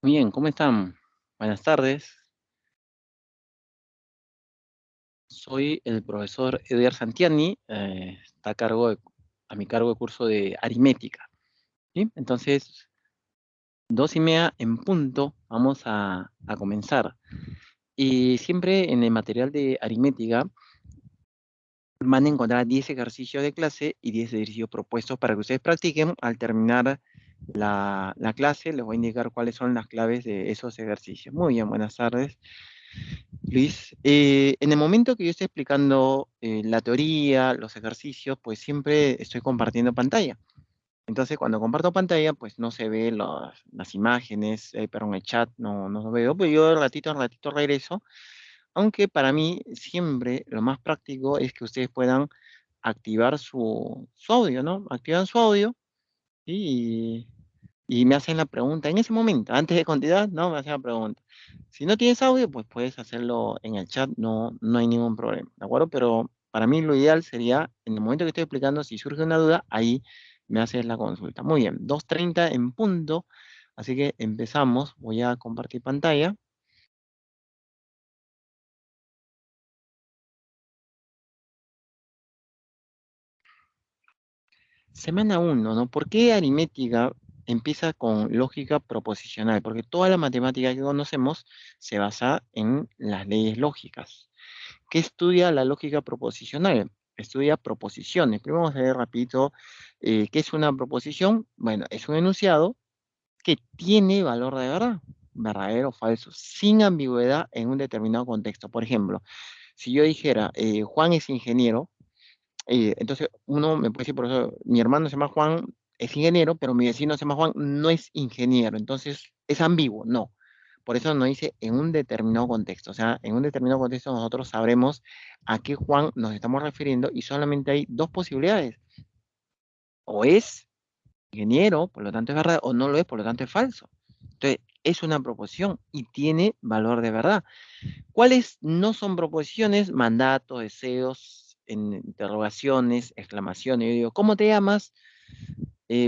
Muy bien, ¿cómo están? Buenas tardes. Soy el profesor Edgar Santiani. Está a mi cargo el curso de aritmética. ¿Sí? Entonces, 2:30 en punto, vamos a comenzar. Y siempre en el material de aritmética van a encontrar 10 ejercicios de clase y 10 ejercicios propuestos para que ustedes practiquen. Al terminar la clase, les voy a indicar cuáles son las claves de esos ejercicios. Muy bien, buenas tardes. Luis, en el momento que yo estoy explicando la teoría, los ejercicios, pues siempre estoy compartiendo pantalla. Entonces, cuando comparto pantalla, pues no se ve las imágenes, perdón, el chat no lo veo, pues yo de ratito a ratito regreso, aunque para mí siempre lo más práctico es que ustedes puedan activar su audio, ¿no? Activan su audio y me hacen la pregunta en ese momento, antes de continuar, no, me hacen la pregunta. Si no tienes audio, pues puedes hacerlo en el chat, no hay ningún problema, ¿de acuerdo? Pero para mí lo ideal sería, en el momento que estoy explicando, si surge una duda, ahí me haces la consulta. Muy bien, 2:30 en punto, así que empezamos. Voy a compartir pantalla. Semana uno, ¿no? ¿Por qué aritmética empieza con lógica proposicional? Porque toda la matemática que conocemos se basa en las leyes lógicas. ¿Qué estudia la lógica proposicional? Estudia proposiciones. Primero vamos a ver rapidito qué es una proposición. Bueno, es un enunciado que tiene valor de verdad, verdadero o falso, sin ambigüedad en un determinado contexto. Por ejemplo, si yo dijera, Juan es ingeniero, entonces uno me puede decir, por eso, mi hermano se llama Juan, es ingeniero, pero mi vecino se llama Juan, no es ingeniero. Entonces, es ambiguo, no. Por eso nos dice en un determinado contexto. O sea, en un determinado contexto nosotros sabremos a qué Juan nos estamos refiriendo y solamente hay dos posibilidades. O es ingeniero, por lo tanto es verdad, o no lo es, por lo tanto es falso. Entonces, es una proposición y tiene valor de verdad. ¿Cuáles no son proposiciones? Mandatos, deseos, interrogaciones, exclamaciones. Yo digo, ¿cómo te llamas?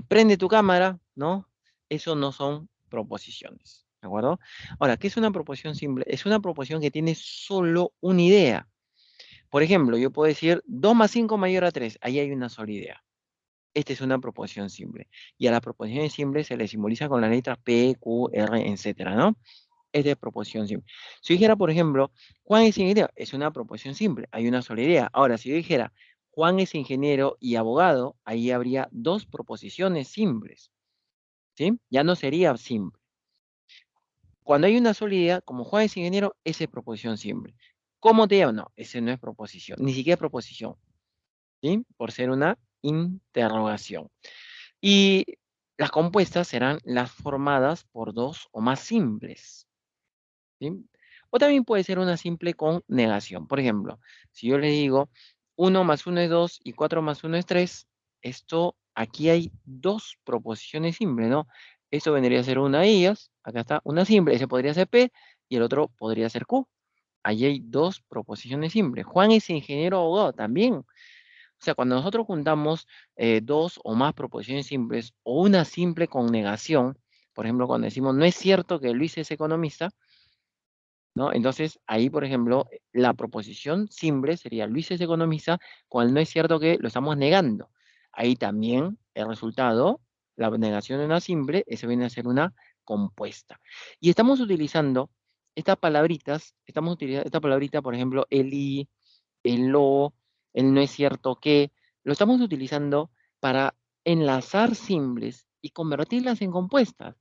Prende tu cámara, ¿no? Eso no son proposiciones, ¿de acuerdo? Ahora, ¿qué es una proposición simple? Es una proposición que tiene solo una idea. Por ejemplo, yo puedo decir 2 más 5 mayor a 3. Ahí hay una sola idea. Esta es una proposición simple. Y a las proposiciones simples se le simboliza con las letras P, Q, R, etcétera, ¿no? Es de proposición simple. Si yo dijera, por ejemplo, Juan es ingeniero, es una proposición simple, hay una sola idea. Ahora, si yo dijera, Juan es ingeniero y abogado, ahí habría dos proposiciones simples, ¿sí? Ya no sería simple. Cuando hay una sola idea, como Juan es ingeniero, esa es proposición simple. ¿Cómo te llamas? No, ese no es proposición, ni siquiera es proposición, ¿sí? Por ser una interrogación. Y las compuestas serán las formadas por dos o más simples, ¿sí? O también puede ser una simple con negación. Por ejemplo, si yo le digo 1 más 1 es 2 y 4 más 1 es 3, esto, aquí hay dos proposiciones simples, ¿no? Esto vendría a ser una de ellas, acá está una simple, ese podría ser P y el otro podría ser Q. Allí hay dos proposiciones simples. Juan es ingeniero abogado también. O sea, cuando nosotros juntamos dos o más proposiciones simples o una simple con negación, por ejemplo, cuando decimos no es cierto que Luis es economista, ¿no? Entonces, ahí, por ejemplo, la proposición simple sería Luis es economista, cuando no es cierto que lo estamos negando. Ahí también el resultado, la negación de una simple, eso viene a ser una compuesta. Y estamos utilizando estas palabritas, estamos utilizando esta palabrita, por ejemplo, el y, el lo, el no es cierto que, lo estamos utilizando para enlazar simples y convertirlas en compuestas.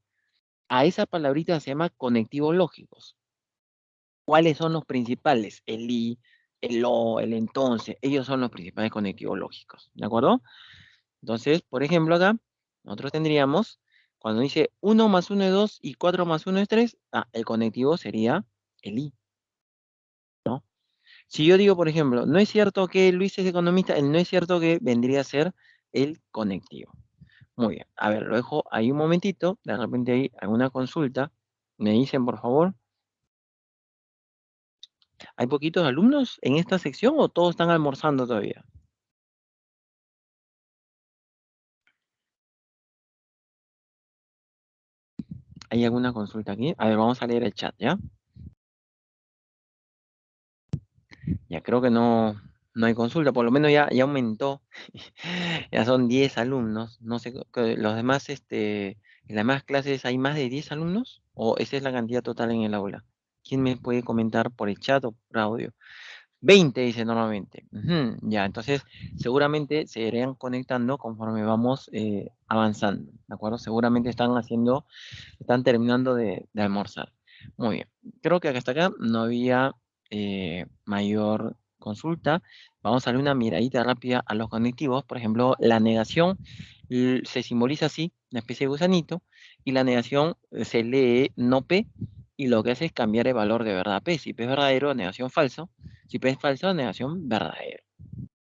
A esa palabrita se llama conectivos lógicos. ¿Cuáles son los principales? El y, el o, el entonces. Ellos son los principales conectivos lógicos. ¿De acuerdo? Entonces, por ejemplo, acá, nosotros tendríamos, cuando dice 1 más 1 es 2 y 4 más 1 es 3, el conectivo sería el y, ¿no? Si yo digo, por ejemplo, no es cierto que Luis es economista, el no es cierto que vendría a ser el conectivo. Muy bien. A ver, lo dejo ahí un momentito. De repente hay alguna consulta. Me dicen, por favor. ¿Hay poquitos alumnos en esta sección o todos están almorzando todavía? ¿Hay alguna consulta aquí? A ver, vamos a leer el chat, ¿ya? Ya creo que no hay consulta, por lo menos ya aumentó. Ya son 10 alumnos. No sé, los demás, en las demás clases hay más de 10 alumnos, o esa es la cantidad total en el aula. ¿Quién me puede comentar por el chat o por audio? 20 dice normalmente. Ujú, ya, entonces seguramente se irían conectando conforme vamos avanzando, ¿de acuerdo? Seguramente están terminando de almorzar. Muy bien, creo que hasta acá no había mayor consulta. Vamos a darle una miradita rápida a los cognitivos. Por ejemplo, la negación se simboliza así, una especie de gusanito, y la negación se lee no P, y lo que hace es cambiar el valor de verdad a P. Si P es verdadero, negación falso. Si P es falso, negación verdadero.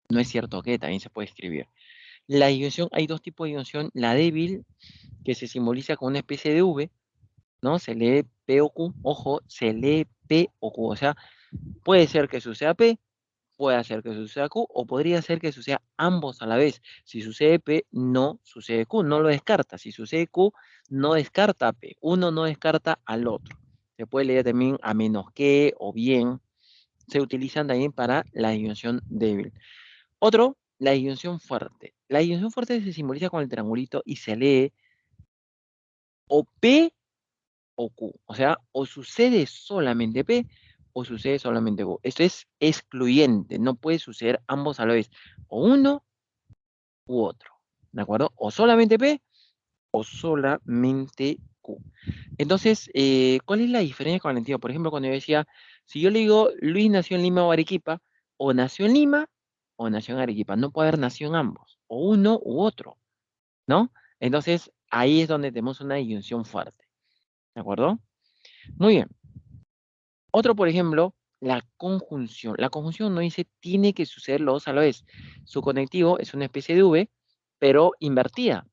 No es cierto que también se puede escribir. La disyunción, hay dos tipos de disyunción. La débil, que se simboliza con una especie de V, ¿no? Se lee P o Q, ojo, se lee P o Q, o sea, puede ser que suceda P, puede ser que suceda Q, o podría ser que suceda ambos a la vez. Si sucede P, no sucede Q, no lo descarta. Si sucede Q, no descarta P. Uno no descarta al otro. Se puede leer también a menos que o bien. Se utilizan también para la disyunción débil. Otro, la disyunción fuerte. La disyunción fuerte se simboliza con el triangulito y se lee o P o Q. O sea, o sucede solamente P o sucede solamente Q. Esto es excluyente, no puede suceder ambos a la vez, o uno u otro. ¿De acuerdo? O solamente P o solamente Q. Entonces, ¿cuál es la diferencia con el antiguo? Por ejemplo, cuando yo decía, si yo le digo Luis nació en Lima o Arequipa, o nació en Lima o nació en Arequipa, no puede haber nacido en ambos, o uno u otro, ¿no? Entonces, ahí es donde tenemos una disyunción fuerte. ¿De acuerdo? Muy bien. Otro, por ejemplo, la conjunción. La conjunción no dice tiene que suceder los dos a la vez. Su conectivo es una especie de V, pero invertida,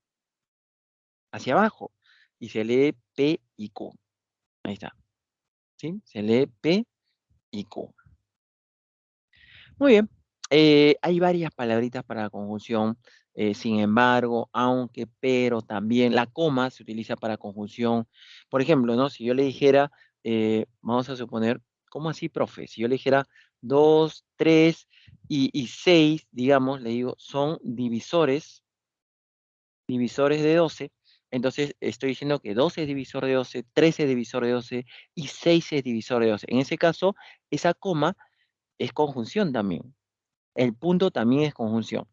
hacia abajo. Y se lee P y Q. Ahí está. ¿Sí? Se lee P y Q. Muy bien. Hay varias palabritas para la conjunción. Sin embargo, aunque, pero, también. La coma se utiliza para conjunción. Por ejemplo, ¿no? Si yo le dijera, vamos a suponer, ¿cómo así, profe? Si yo le dijera 2, 3 y 6, digamos, le digo, son divisores de 12. Entonces estoy diciendo que 12 es divisor de 12, 13 es divisor de 12 y 6 es divisor de 12. En ese caso, esa coma es conjunción también. El punto también es conjunción.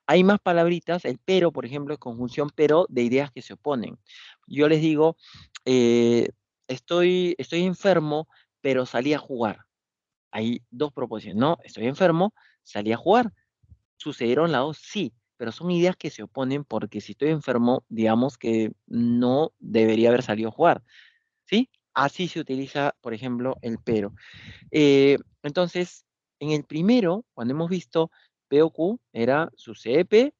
Hay más palabritas, el pero, por ejemplo, es conjunción, pero de ideas que se oponen. Yo les digo, eh, estoy enfermo, pero salí a jugar. Hay dos proposiciones, ¿no? Estoy enfermo, salí a jugar. ¿Sucedieron las dos? Sí, pero son ideas que se oponen porque si estoy enfermo, digamos que no debería haber salido a jugar, ¿sí? Así se utiliza, por ejemplo, el pero. Entonces, en el primero, cuando hemos visto P o Q, era sucede P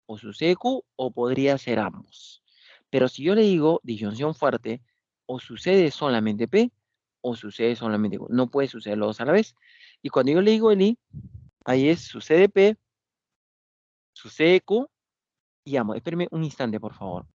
o sucede Q o podría ser ambos. Pero si yo le digo disyunción fuerte, o sucede solamente P o sucede solamente Q. No puede suceder los dos a la vez. Y cuando yo le digo el I, ahí es sucede P, sucede Q y ambos. Espérame un instante, por favor.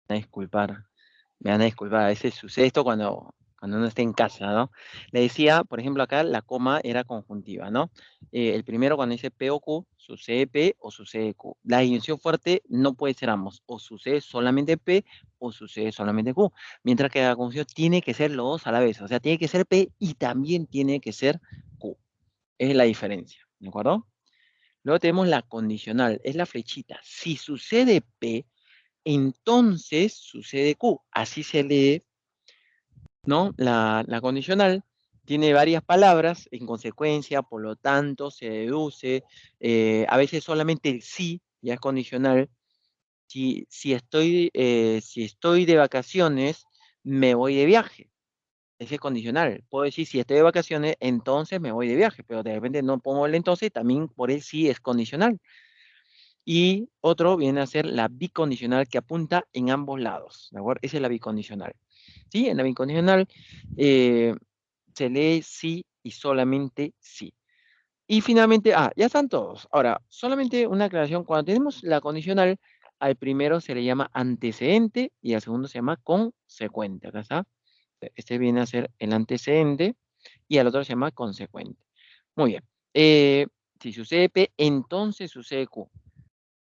Me van a disculpar, me van a disculpar. A veces sucede esto cuando uno está en casa, ¿no? Le decía, por ejemplo, acá la coma era conjuntiva, ¿no? El primero cuando dice P o Q, sucede P o sucede Q. La disyunción fuerte no puede ser ambos, o sucede solamente P o sucede solamente Q. Mientras que la conjunción tiene que ser los dos a la vez, o sea, tiene que ser P y también tiene que ser Q. Es la diferencia, ¿de acuerdo? Luego tenemos la condicional, es la flechita. Si sucede P, entonces sucede Q. Así se lee ¿no? La condicional tiene varias palabras, en consecuencia, por lo tanto, se deduce, a veces solamente el sí ya es condicional. Si estoy de vacaciones, me voy de viaje. Ese es condicional. Puedo decir, si estoy de vacaciones, entonces me voy de viaje, pero de repente no pongo el entonces, también por el sí es condicional. Y otro viene a ser la bicondicional que apunta en ambos lados, ¿de acuerdo? Esa es la bicondicional. ¿Sí? En la bicondicional eh, se lee sí y solamente sí. Y finalmente, ya están todos. Ahora, solamente una aclaración, cuando tenemos la condicional, al primero se le llama antecedente y al segundo se llama consecuente. Acá está. Este viene a ser el antecedente y al otro se llama consecuente. Muy bien. Si sucede P, entonces sucede Q.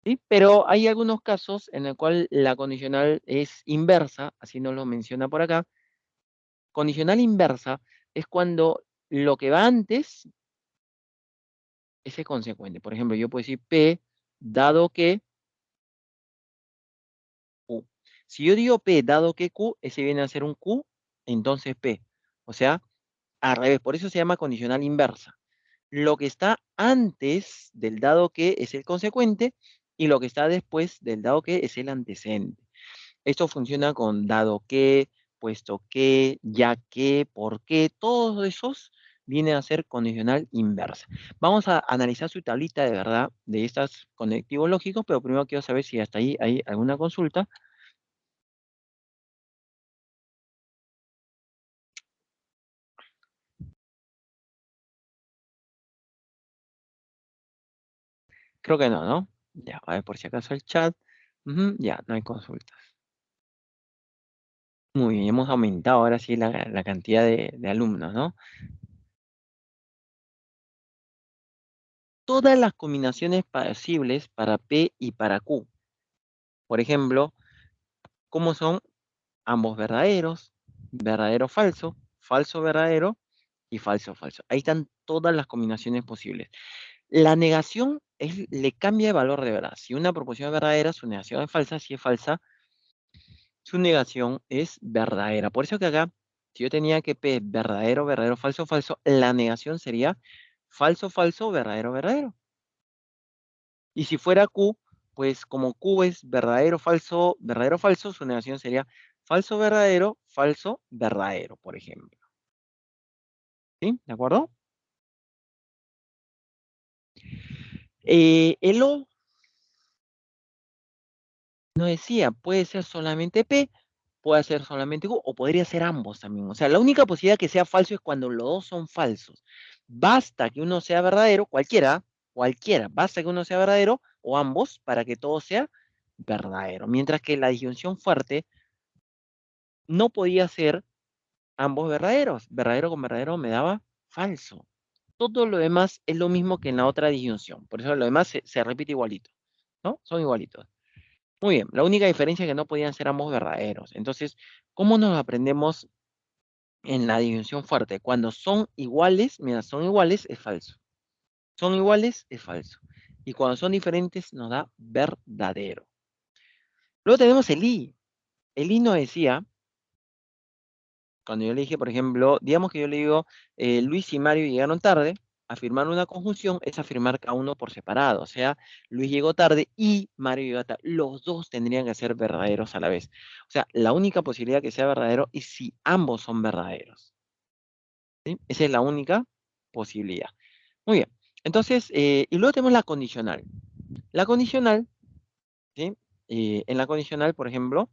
¿Sí? Pero hay algunos casos en el cual la condicional es inversa, así nos lo menciona por acá. Condicional inversa es cuando lo que va antes es el consecuente. Por ejemplo, yo puedo decir P dado que Q. Si yo digo P dado que Q, ese viene a ser un Q, entonces P. O sea, al revés. Por eso se llama condicional inversa. Lo que está antes del dado que es el consecuente y lo que está después del dado que es el antecedente. Esto funciona con dado que, puesto que, ya que, por qué, todos esos vienen a ser condicional inversa. Vamos a analizar su tablita de verdad de estos conectivos lógicos, pero primero quiero saber si hasta ahí hay alguna consulta. Creo que no, ¿no? Ya, a ver por si acaso el chat. Ujú, ya, no hay consultas. Muy bien, hemos aumentado ahora sí la cantidad de alumnos, ¿no? Todas las combinaciones posibles para P y para Q. Por ejemplo, ¿cómo son ambos verdaderos, verdadero falso, falso verdadero y falso falso? Ahí están todas las combinaciones posibles. La negación le cambia de valor de verdad. Si una proposición es verdadera, su negación es falsa. Si es falsa, su negación es verdadera. Por eso que acá, si yo tenía que P verdadero, verdadero, falso, falso, la negación sería falso, falso, verdadero, verdadero. Y si fuera Q, pues como Q es verdadero, falso, su negación sería falso, verdadero, por ejemplo. ¿Sí? ¿De acuerdo? El O no decía, puede ser solamente P, puede ser solamente Q, o podría ser ambos también. O sea, la única posibilidad que sea falso es cuando los dos son falsos. Basta que uno sea verdadero, cualquiera, basta que uno sea verdadero, o ambos, para que todo sea verdadero. Mientras que la disyunción fuerte no podía ser ambos verdaderos. Verdadero con verdadero me daba falso. Todo lo demás es lo mismo que en la otra disyunción. Por eso lo demás se repite igualito. ¿No? Son igualitos. Muy bien. La única diferencia es que no podían ser ambos verdaderos. Entonces, ¿cómo nos aprendemos en la disyunción fuerte? Cuando son iguales, mira, son iguales es falso. Son iguales es falso. Y cuando son diferentes nos da verdadero. Luego tenemos el I. El I nos decía cuando yo le dije, por ejemplo, digamos que yo le digo, Luis y Mario llegaron tarde, afirmar una conjunción es afirmar cada uno por separado. O sea, Luis llegó tarde y Mario llegó tarde. Los dos tendrían que ser verdaderos a la vez. O sea, la única posibilidad que sea verdadero es si ambos son verdaderos. ¿Sí? Esa es la única posibilidad. Muy bien. Entonces, y luego tenemos la condicional. La condicional, ¿sí? En la condicional, por ejemplo,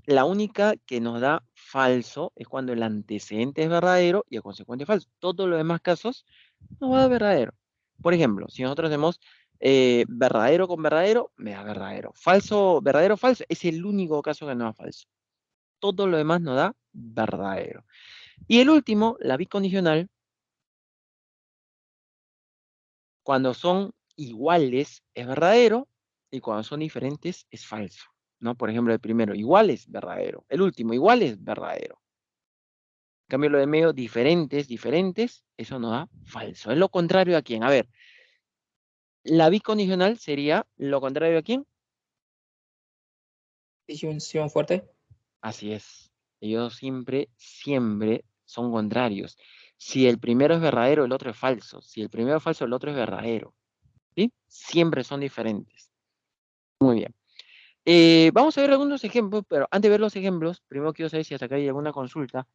la única que nos da falso es cuando el antecedente es verdadero y el consecuente es falso. Todos los demás casos nos va a dar verdadero. Por ejemplo, si nosotros tenemos verdadero con verdadero, me da verdadero. Falso, verdadero, falso, es el único caso que nos da falso. Todo lo demás nos da verdadero. Y el último, la bicondicional, cuando son iguales es verdadero y cuando son diferentes es falso. ¿No? Por ejemplo, el primero, igual es verdadero. El último, igual es verdadero. En cambio, lo de medio, diferentes, eso nos da falso. Es lo contrario a quién. A ver, la bicondicional sería lo contrario a quién. Disyunción fuerte. Así es. Ellos siempre, siempre son contrarios. Si el primero es verdadero, el otro es falso. Si el primero es falso, el otro es verdadero. ¿Sí? Siempre son diferentes. Muy bien. Vamos a ver algunos ejemplos, pero antes de ver los ejemplos, primero quiero saber si hasta acá hay alguna consulta.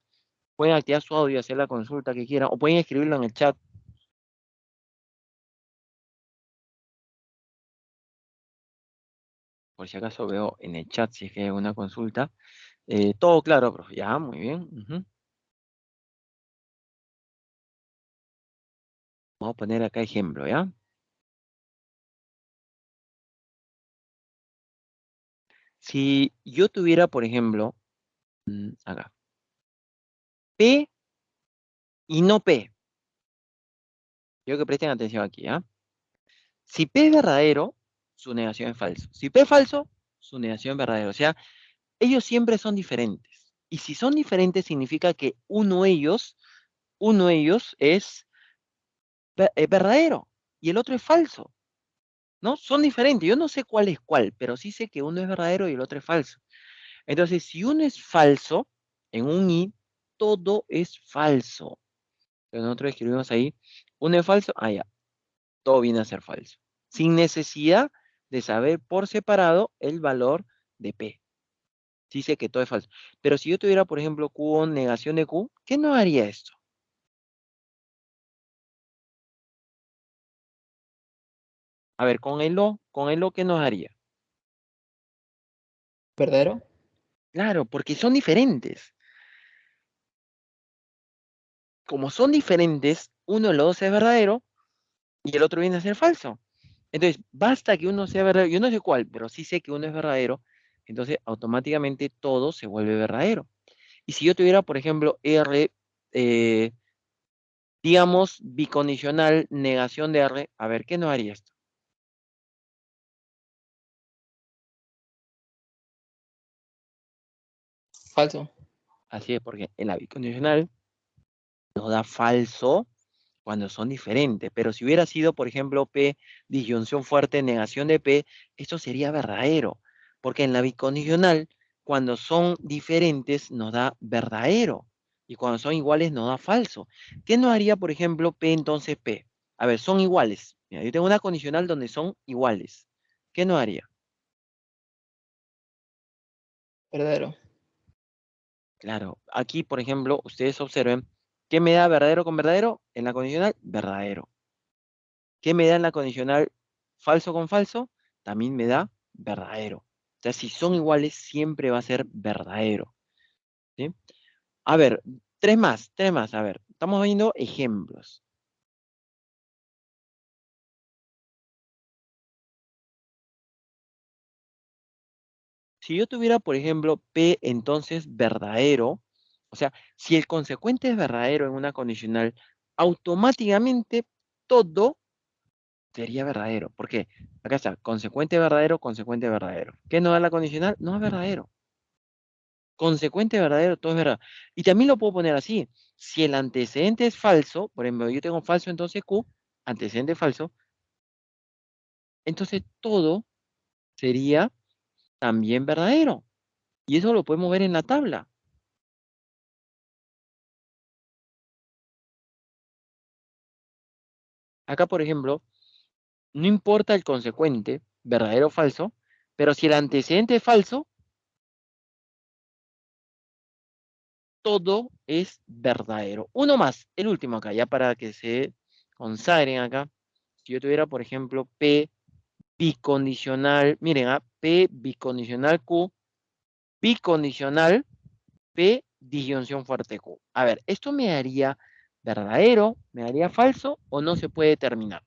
Pueden activar su audio y hacer la consulta que quieran, o pueden escribirlo en el chat, por si acaso veo en el chat si es que hay alguna consulta. Todo claro, profe. Ya, muy bien. Ujú. Vamos a poner acá ejemplo, ¿ya? Si yo tuviera, por ejemplo, acá, P y no P. Quiero que presten atención aquí, ¿ah? Si P es verdadero, su negación es falso. Si P es falso, su negación es verdadero. O sea, ellos siempre son diferentes. Y si son diferentes, significa que uno de ellos es verdadero y el otro es falso, ¿no? Son diferentes. Yo no sé cuál es cuál, pero sí sé que uno es verdadero y el otro es falso. Entonces, si uno es falso, en un I, todo es falso. Entonces nosotros escribimos ahí, uno es falso, ya, todo viene a ser falso. Sin necesidad de saber por separado el valor de P. Sí sé que todo es falso. Pero si yo tuviera, por ejemplo, Q o negación de Q, ¿qué no haría esto? A ver, con el O, ¿qué nos haría? ¿Verdadero? Claro, porque son diferentes. Como son diferentes, uno de los dos es verdadero y el otro viene a ser falso. Entonces, basta que uno sea verdadero. Yo no sé cuál, pero sí sé que uno es verdadero. Entonces, automáticamente todo se vuelve verdadero. Y si yo tuviera, por ejemplo, R, eh, digamos, bicondicional, negación de R, a ver, ¿qué no haría esto? Falso. Así es, porque en la bicondicional nos da falso cuando son diferentes. Pero si hubiera sido, por ejemplo, P, disyunción fuerte, negación de P, esto sería verdadero. Porque en la bicondicional, cuando son diferentes, nos da verdadero. Y cuando son iguales, nos da falso. ¿Qué nos haría, por ejemplo, P entonces P? A ver, son iguales. Mira, yo tengo una condicional donde son iguales. ¿Qué nos haría? Verdadero. Claro, aquí, por ejemplo, ustedes observen, ¿qué me da verdadero con verdadero? En la condicional, verdadero. ¿Qué me da en la condicional falso con falso? También me da verdadero. O sea, si son iguales, siempre va a ser verdadero. ¿Sí? A ver, tres más. A ver, estamos viendo ejemplos. Si yo tuviera, por ejemplo, P, entonces verdadero, o sea, si el consecuente es verdadero en una condicional, automáticamente todo sería verdadero. ¿Por qué? Acá está, consecuente verdadero, consecuente verdadero. ¿Qué no da la condicional? No es verdadero. Consecuente verdadero, todo es verdad. Y también lo puedo poner así. Si el antecedente es falso, por ejemplo, yo tengo falso, entonces Q, antecedente falso, entonces todo sería también verdadero. Y eso lo podemos ver en la tabla. Acá, por ejemplo, no importa el consecuente, verdadero o falso, pero si el antecedente es falso, todo es verdadero. Uno más, el último acá, ya para que se consagren acá. Si yo tuviera, por ejemplo, P bicondicional, miren, P bicondicional Q, bicondicional P disyunción fuerte Q. A ver, ¿esto me daría verdadero, me daría falso o no se puede determinar?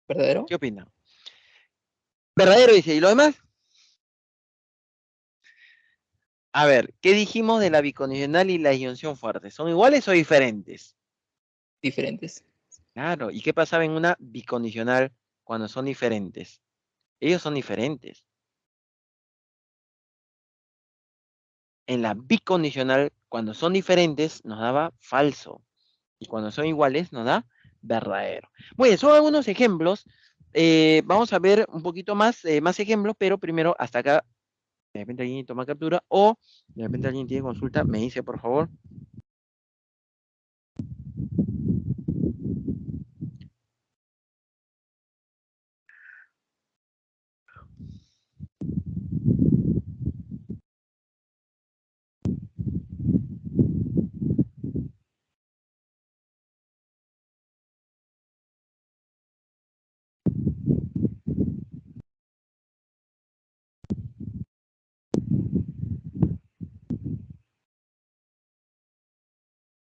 ¿Verdadero? ¿Qué opinan? Verdadero dice, ¿y lo demás? A ver, ¿qué dijimos de la bicondicional y la disyunción fuerte? ¿Son iguales o diferentes? Diferentes. Claro, ¿y qué pasaba en una bicondicional cuando son diferentes? Ellos son diferentes. En la bicondicional, cuando son diferentes, nos daba falso. Y cuando son iguales, nos da verdadero. Muy bien, son algunos ejemplos. Vamos a ver un poquito más, más ejemplos, pero primero hasta acá. De repente alguien toma captura o de repente alguien tiene consulta, me dice por favor.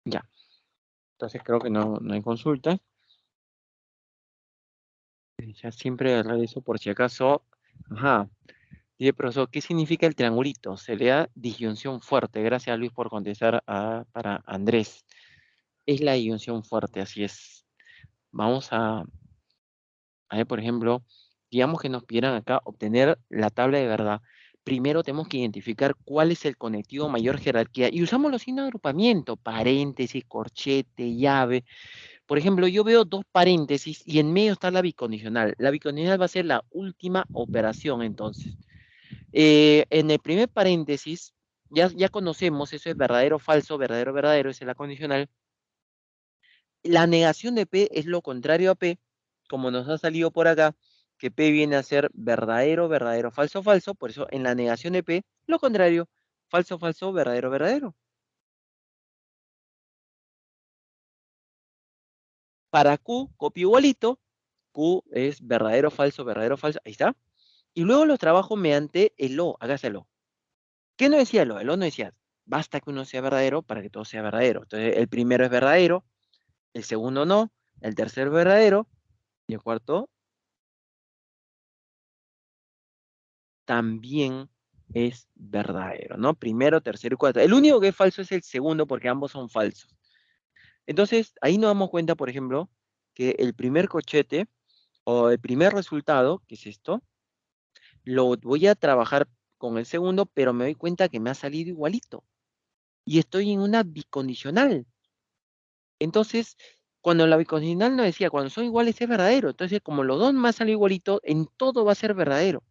Ya, entonces creo que no hay consulta. Ya siempre reviso por si acaso. Ajá. Dice, profesor, ¿qué significa el triangulito? Se le da disyunción fuerte. Gracias, Luis, por contestar para Andrés. Es la disyunción fuerte, así es. Vamos a ver, por ejemplo, digamos que nos pidieran acá obtener la tabla de verdad. Primero tenemos que identificar cuál es el conectivo mayor jerarquía y usamos los signos de agrupamiento, paréntesis, corchete, llave. Por ejemplo, yo veo dos paréntesis y en medio está la bicondicional. La bicondicional va a ser la última operación, entonces. En el primer paréntesis, ya conocemos, eso es verdadero, falso, verdadero, verdadero, esa es la condicional. La negación de P es lo contrario a P, como nos ha salido por acá, que P viene a ser verdadero, verdadero, falso, falso. Por eso en la negación de P, lo contrario, falso, falso, verdadero, verdadero. Para Q, copio igualito. Q es verdadero, falso, ahí está. Y luego lo trabajo mediante el O, hágaselo. ¿Qué no decía el O? El O no decía, basta que uno sea verdadero para que todo sea verdadero. Entonces, el primero es verdadero, el segundo no, el tercero es verdadero, y el cuarto también es verdadero, ¿no? Primero, tercero y cuarto. El único que es falso es el segundo porque ambos son falsos. Entonces, ahí nos damos cuenta, por ejemplo, que el primer cochete o el primer resultado, que es esto, lo voy a trabajar con el segundo, pero me doy cuenta que me ha salido igualito. Y estoy en una bicondicional. Entonces, cuando la bicondicional nos decía, cuando son iguales es verdadero. Entonces, como los dos me han salido igualito, en todo va a ser verdadero.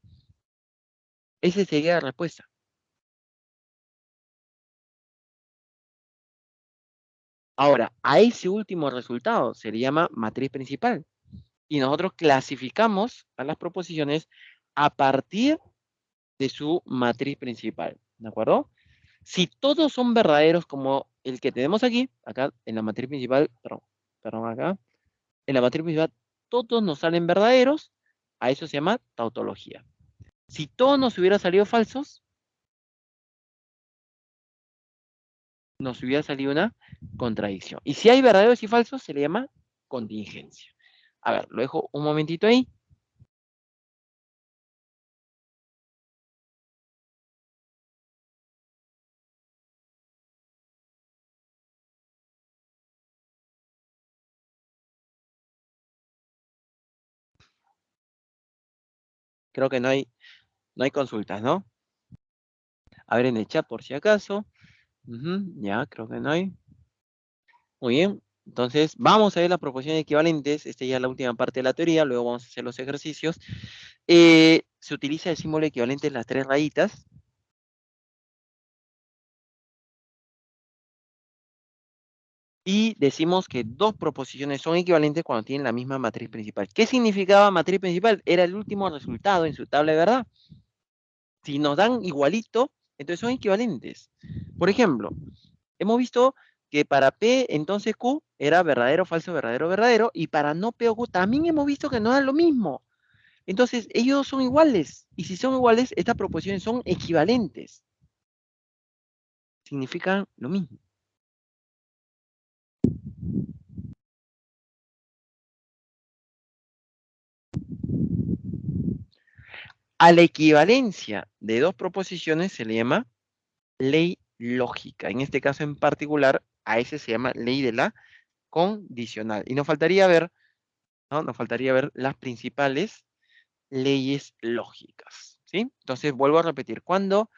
Esa sería la respuesta. Ahora, a ese último resultado se le llama matriz principal. Y nosotros clasificamos a las proposiciones a partir de su matriz principal. ¿De acuerdo? Si todos son verdaderos como el que tenemos aquí, acá en la matriz principal, perdón, acá, en la matriz principal, todos nos salen verdaderos, a eso se llama tautología. Si todos nos hubieran salido falsos, nos hubiera salido una contradicción. Y si hay verdaderos y falsos, se le llama contingencia. A ver, lo dejo un momentito ahí. Creo que no hay consultas, ¿no? A ver en el chat por si acaso. Ya, creo que no hay. Muy bien. Entonces, vamos a ver las proposiciones equivalentes. Esta ya es la última parte de la teoría. Luego vamos a hacer los ejercicios. Se utiliza el símbolo equivalente en las tres rayitas. Y decimos que dos proposiciones son equivalentes cuando tienen la misma matriz principal. ¿Qué significaba matriz principal? Era el último resultado en su tabla de verdad. Si nos dan igualito, entonces son equivalentes. Por ejemplo, hemos visto que para P, entonces Q era verdadero, falso, verdadero, verdadero, y para no P o Q también hemos visto que no da lo mismo. Entonces, ellos son iguales, y si son iguales, estas proposiciones son equivalentes. Significan lo mismo. A la equivalencia de dos proposiciones se le llama ley lógica. En este caso en particular, a ese se llama ley de la condicional. Y nos faltaría ver, ¿no? Nos faltaría ver las principales leyes lógicas, ¿sí? Entonces, vuelvo a repetir, cuando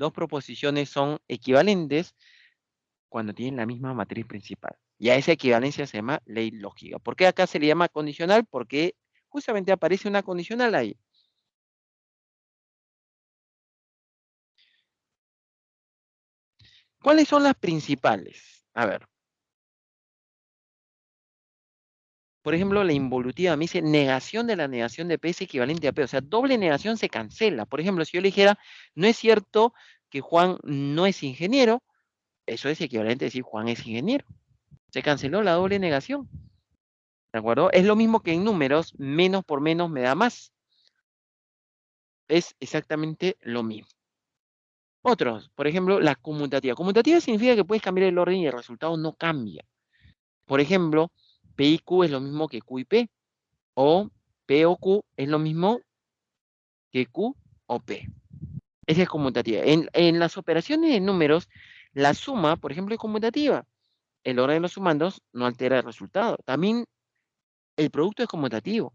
dos proposiciones son equivalentes cuando tienen la misma matriz principal. Y a esa equivalencia se llama ley lógica. ¿Por qué acá se le llama condicional? Porque justamente aparece una condicional ahí. ¿Cuáles son las principales? A ver. Por ejemplo, la involutiva me dice negación de la negación de P es equivalente a P. O sea, doble negación se cancela. Por ejemplo, si yo le dijera, no es cierto que Juan no es ingeniero, eso es equivalente a decir Juan es ingeniero. Se canceló la doble negación. ¿De acuerdo? Es lo mismo que en números, menos por menos me da más. Es exactamente lo mismo. Otros, por ejemplo, la conmutativa. Conmutativa significa que puedes cambiar el orden y el resultado no cambia. Por ejemplo, P y Q es lo mismo que Q y P. O P o Q es lo mismo que Q o P. Esa es conmutativa. En las operaciones de números, la suma, por ejemplo, es conmutativa. El orden de los sumandos no altera el resultado. También el producto es conmutativo,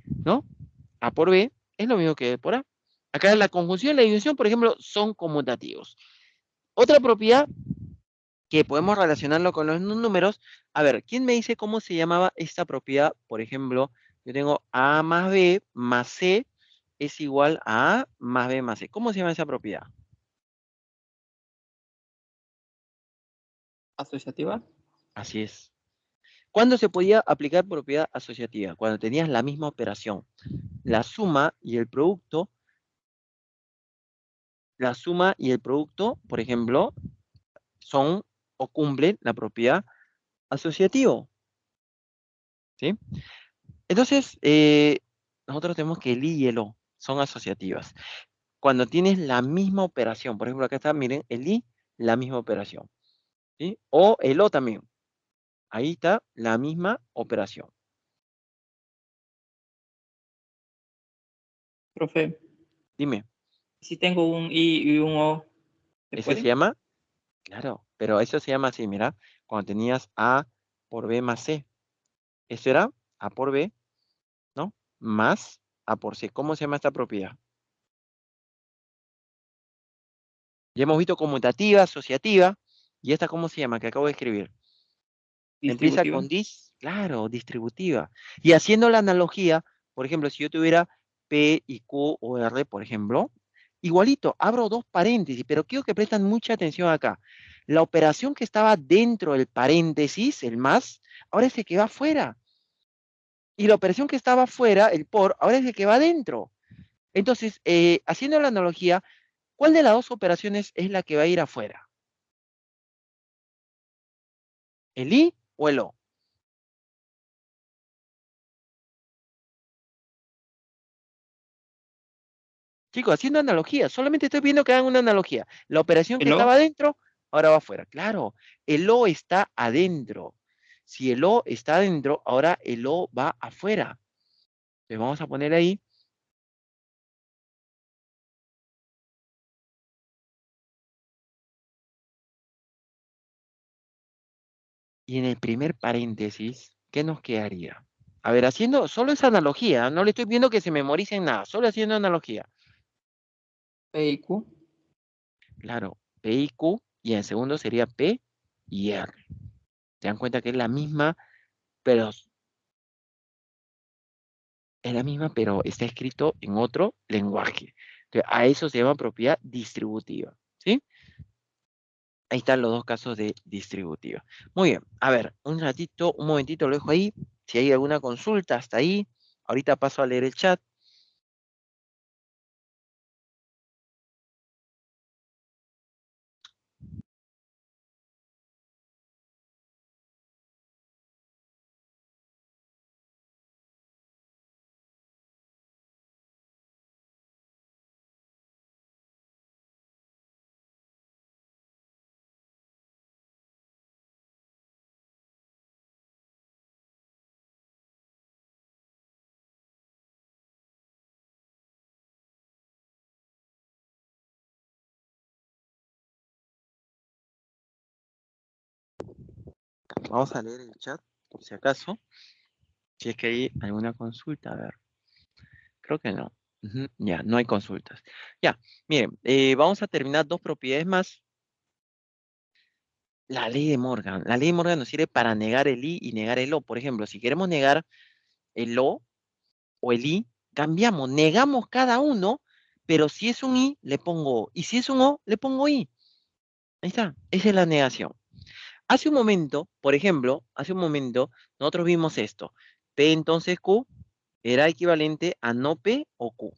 ¿no? A por B es lo mismo que B por A. Acá la conjunción y la división, por ejemplo, son conmutativos. Otra propiedad que podemos relacionarlo con los números. A ver, ¿quién me dice cómo se llamaba esta propiedad? Por ejemplo, yo tengo A más B más C es igual a A más B más C. ¿Cómo se llama esa propiedad? ¿Asociativa? Así es. ¿Cuándo se podía aplicar propiedad asociativa? Cuando tenías la misma operación. La suma y el producto, por ejemplo, son o cumplen la propiedad asociativa. ¿Sí? Entonces, nosotros tenemos que el I y el O son asociativas. Cuando tienes la misma operación, por ejemplo, acá está, miren, el I, la misma operación. ¿Sí? O el O también. Ahí está la misma operación. Profe, Dime, si tengo un I y un O, ¿se ¿ese se puede? llama? Claro, pero eso se llama así, mira, cuando tenías A por B más C. Eso era A por B, ¿no? Más A por C. ¿Cómo se llama esta propiedad? Ya hemos visto conmutativa, asociativa, y esta, ¿cómo se llama? Que acabo de escribir. Empieza Distributiva. con dis, claro, distributiva. Y haciendo la analogía, por ejemplo, si yo tuviera P y Q o R, por ejemplo, igualito, abro dos paréntesis, pero quiero que prestan mucha atención acá. La operación que estaba dentro del paréntesis, el más, ahora es el que va afuera. Y la operación que estaba afuera, el por, ahora es el que va adentro. Entonces, haciendo la analogía, ¿cuál de las dos operaciones es la que va a ir afuera? ¿El I o el O? Chicos, haciendo analogía, solamente estoy viendo que hagan una analogía. La operación que ¿El estaba O? adentro, ahora va afuera. Claro, el O está adentro. Si el O está adentro, ahora el O va afuera. Entonces vamos a poner ahí. Y en el primer paréntesis, ¿qué nos quedaría? A ver, haciendo solo esa analogía, no le estoy viendo que se memoricen nada, solo haciendo analogía. P y Q. Claro, P y Q, y en segundo sería P y R. Se dan cuenta que pero es la misma, pero está escrito en otro lenguaje. Entonces, a eso se llama propiedad distributiva. ¿Sí? Ahí están los dos casos de distributiva. Muy bien, a ver, un ratito, un momentito lo dejo ahí. Si hay alguna consulta hasta ahí, ahorita paso a leer el chat. Vamos a leer el chat, por si acaso. Si es que hay alguna consulta, a ver. Creo que no. Ujú, ya, no hay consultas. Ya, miren, vamos a terminar dos propiedades más. La ley de Morgan. La ley de Morgan nos sirve para negar el I y negar el O. Por ejemplo, si queremos negar el O o el I, cambiamos, negamos cada uno, pero si es un I, le pongo O. Y si es un O, le pongo I. Ahí está. Esa es la negación. Hace un momento, por ejemplo, hace un momento, nosotros vimos esto. P entonces Q era equivalente a no P o Q.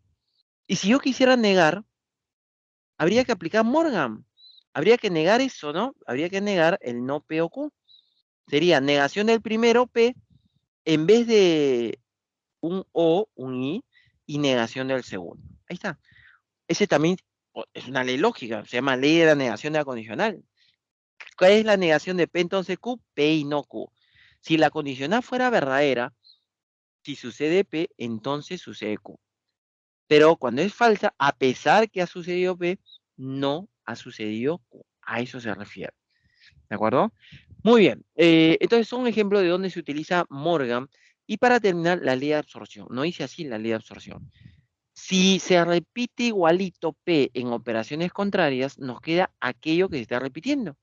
Y si yo quisiera negar, habría que aplicar Morgan. Habría que negar eso, ¿no? Habría que negar el no P o Q. Sería negación del primero P en vez de un O, un I, y negación del segundo. Ahí está. Ese también es una ley lógica, se llama ley de la negación de la condicional. ¿Cuál es la negación de P entonces Q? P y no Q. Si la condicional fuera verdadera, si sucede P, entonces sucede Q. Pero cuando es falsa, a pesar que ha sucedido P, no ha sucedido Q. A eso se refiere. ¿De acuerdo? Muy bien. Entonces son ejemplos de dónde se utiliza Morgan. Y para terminar, la ley de absorción. No dice así la ley de absorción. Si se repite igualito P en operaciones contrarias, nos queda aquello que se está repitiendo.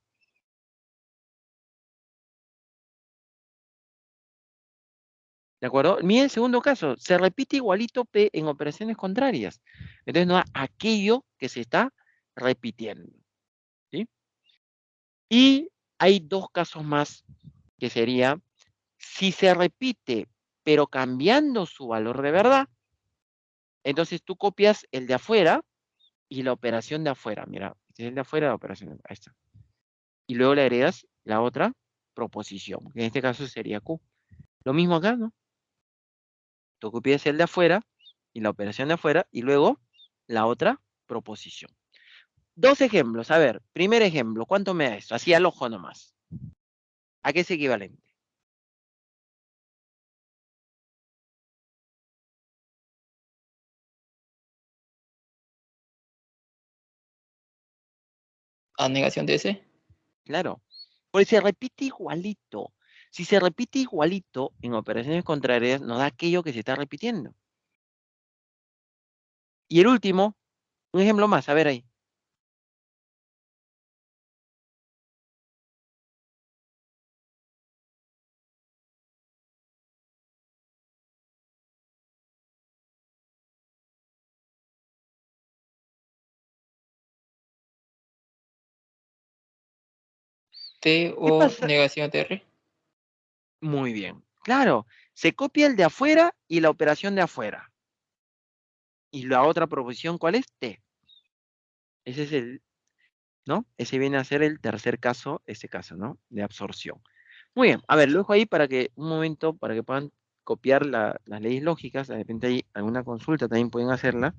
¿De acuerdo? Mira el segundo caso. Se repite igualito P en operaciones contrarias. Entonces nos da aquello que se está repitiendo. ¿Sí? Y hay dos casos más que sería si se repite pero cambiando su valor de verdad, entonces tú copias el de afuera y la operación de afuera. Mira, este es el de afuera, la operación de afuera. Ahí está. Y luego le agregas la otra proposición, que en este caso sería Q. Lo mismo acá, ¿no? Tú copias el de afuera y la operación de afuera y luego la otra proposición. Dos ejemplos. A ver, primer ejemplo, ¿cuánto me da esto? Así al ojo nomás. ¿A qué es equivalente? A negación de ese. Claro. Porque se repite igualito. Si se repite igualito en operaciones contrarias, nos da aquello que se está repitiendo. Y el último, un ejemplo más, a ver ahí. T ¿Qué o pasa? negación de R. Muy bien. Claro, se copia el de afuera y la operación de afuera. Y la otra proposición, ¿cuál es? T. Ese es el, ¿no? Ese viene a ser el tercer caso, ese caso, ¿no? De absorción. Muy bien, a ver, lo dejo ahí para que, un momento, para que puedan copiar las leyes lógicas, de repente hay alguna consulta, también pueden hacerla.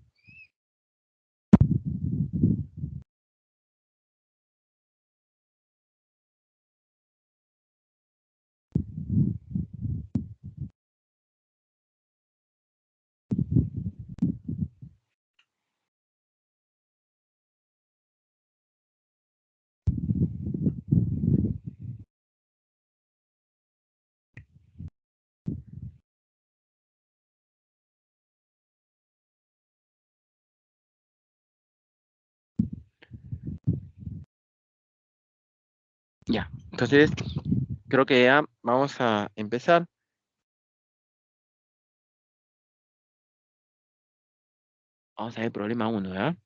Ya, entonces creo que ya vamos a empezar. Vamos a ver el problema uno, ¿verdad?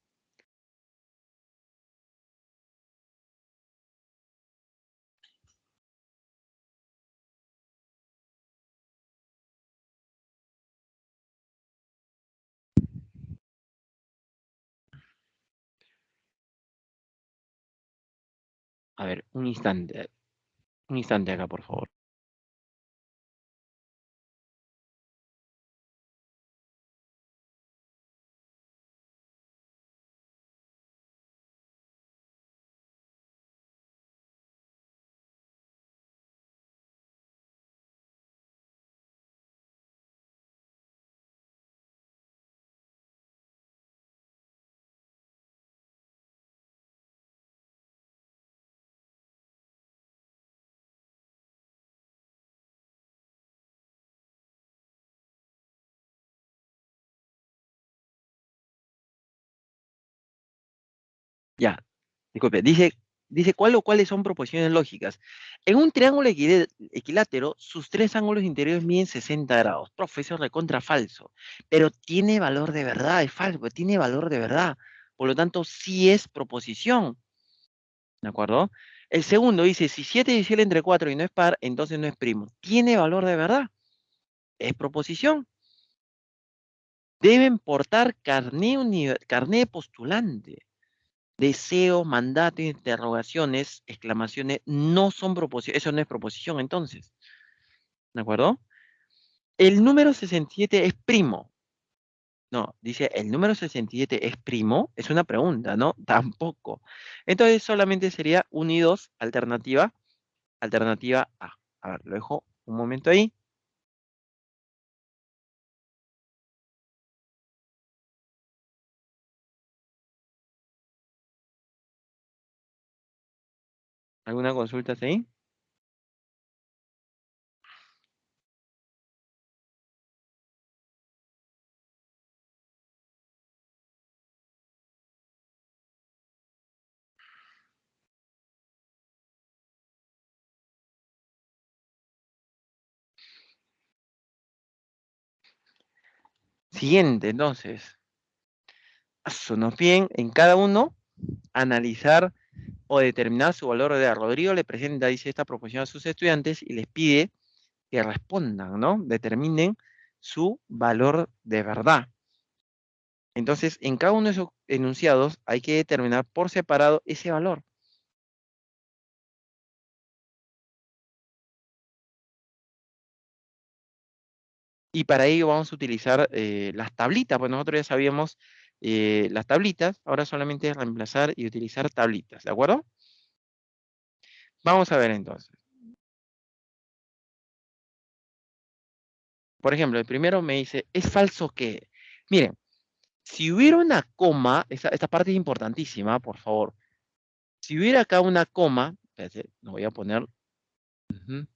A ver, un instante acá, por favor. Ya, disculpe, dice cuál o cuáles son proposiciones lógicas. En un triángulo equilátero, sus tres ángulos interiores miden 60 grados. Profe, eso es recontra falso. Pero tiene valor de verdad, es falso, pero tiene valor de verdad. Por lo tanto, sí es proposición. ¿De acuerdo? El segundo dice, si 7 divisible entre 4 y no es par, entonces no es primo. Tiene valor de verdad. Es proposición. Deben portar carné de postulante. Deseo, mandato, interrogaciones, exclamaciones, no son proposición. Eso no es proposición, entonces. ¿De acuerdo? El número 67 es primo. No, dice, ¿el número 67 es primo? Es una pregunta, ¿no? Tampoco. Entonces solamente sería 1 y 2, alternativa A. A ver, lo dejo un momento ahí. ¿Alguna consulta ahí? Siguiente, entonces. Sonó bien en cada uno analizar o determinar su valor de A. Rodrigo le presenta, dice, esta proposición a sus estudiantes y les pide que respondan, ¿no? Determinen su valor de verdad. Entonces, en cada uno de esos enunciados hay que determinar por separado ese valor. Y para ello vamos a utilizar las tablitas, pues nosotros ya sabíamos las tablitas, ahora solamente es reemplazar y utilizar tablitas, ¿de acuerdo? Vamos a ver entonces. Por ejemplo, el primero me dice, ¿es falso que? Miren, si hubiera una coma, esta parte es importantísima, por favor. Si hubiera acá una coma, espérate, lo voy a poner. Ujú,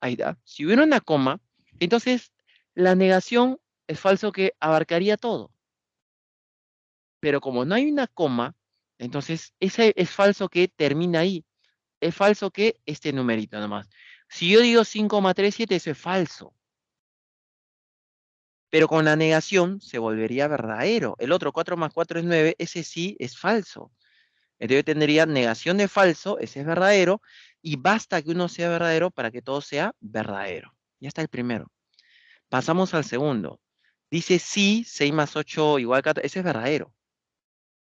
ahí está. Si hubiera una coma, entonces la negación es falso que abarcaría todo. Pero como no hay una coma, entonces ese es falso que termina ahí. Es falso que este numerito nomás. Si yo digo 5,37, eso es falso. Pero con la negación se volvería verdadero. El otro 4 más 4 es 9, ese sí es falso. Entonces yo tendría negación de falso, ese es verdadero, y basta que uno sea verdadero para que todo sea verdadero. Ya está el primero. Pasamos al segundo. Dice sí, 6 más 8 igual a 14, ese es verdadero.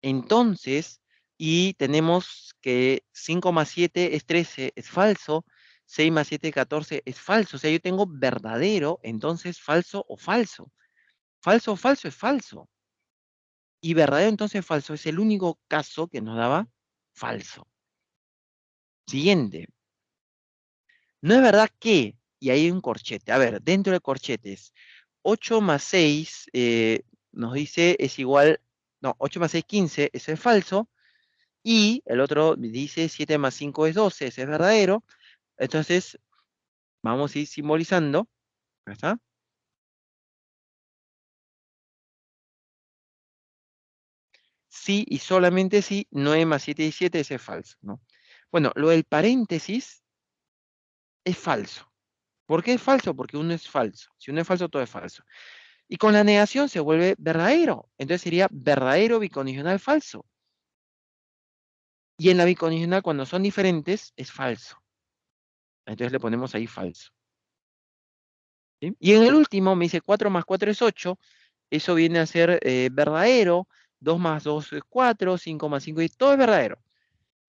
Entonces, y tenemos que 5 más 7 es 13, es falso. 6 más 7 es 14, es falso. O sea, yo tengo verdadero, entonces falso o falso. Falso o falso es falso. Y verdadero entonces falso es el único caso que nos daba falso. Siguiente. No es verdad que, y ahí hay un corchete. A ver, dentro de corchetes, 8 más 6 nos dice es igual, no, 8 más 6 15, ese es falso. Y el otro dice 7 más 5 es 12, ese es verdadero. Entonces, vamos a ir simbolizando. Acá está. Sí y solamente sí, 9 más 7 y 7, ese es falso, ¿no? Bueno, lo del paréntesis es falso. ¿Por qué es falso? Porque uno es falso. Si uno es falso, todo es falso. Y con la negación se vuelve verdadero. Entonces sería verdadero bicondicional falso. Y en la bicondicional, cuando son diferentes, es falso. Entonces le ponemos ahí falso. ¿Sí? Y en el último me dice 4 más 4 es 8. Eso viene a ser verdadero. 2 más 2 es 4. 5 más 5 y todo es verdadero.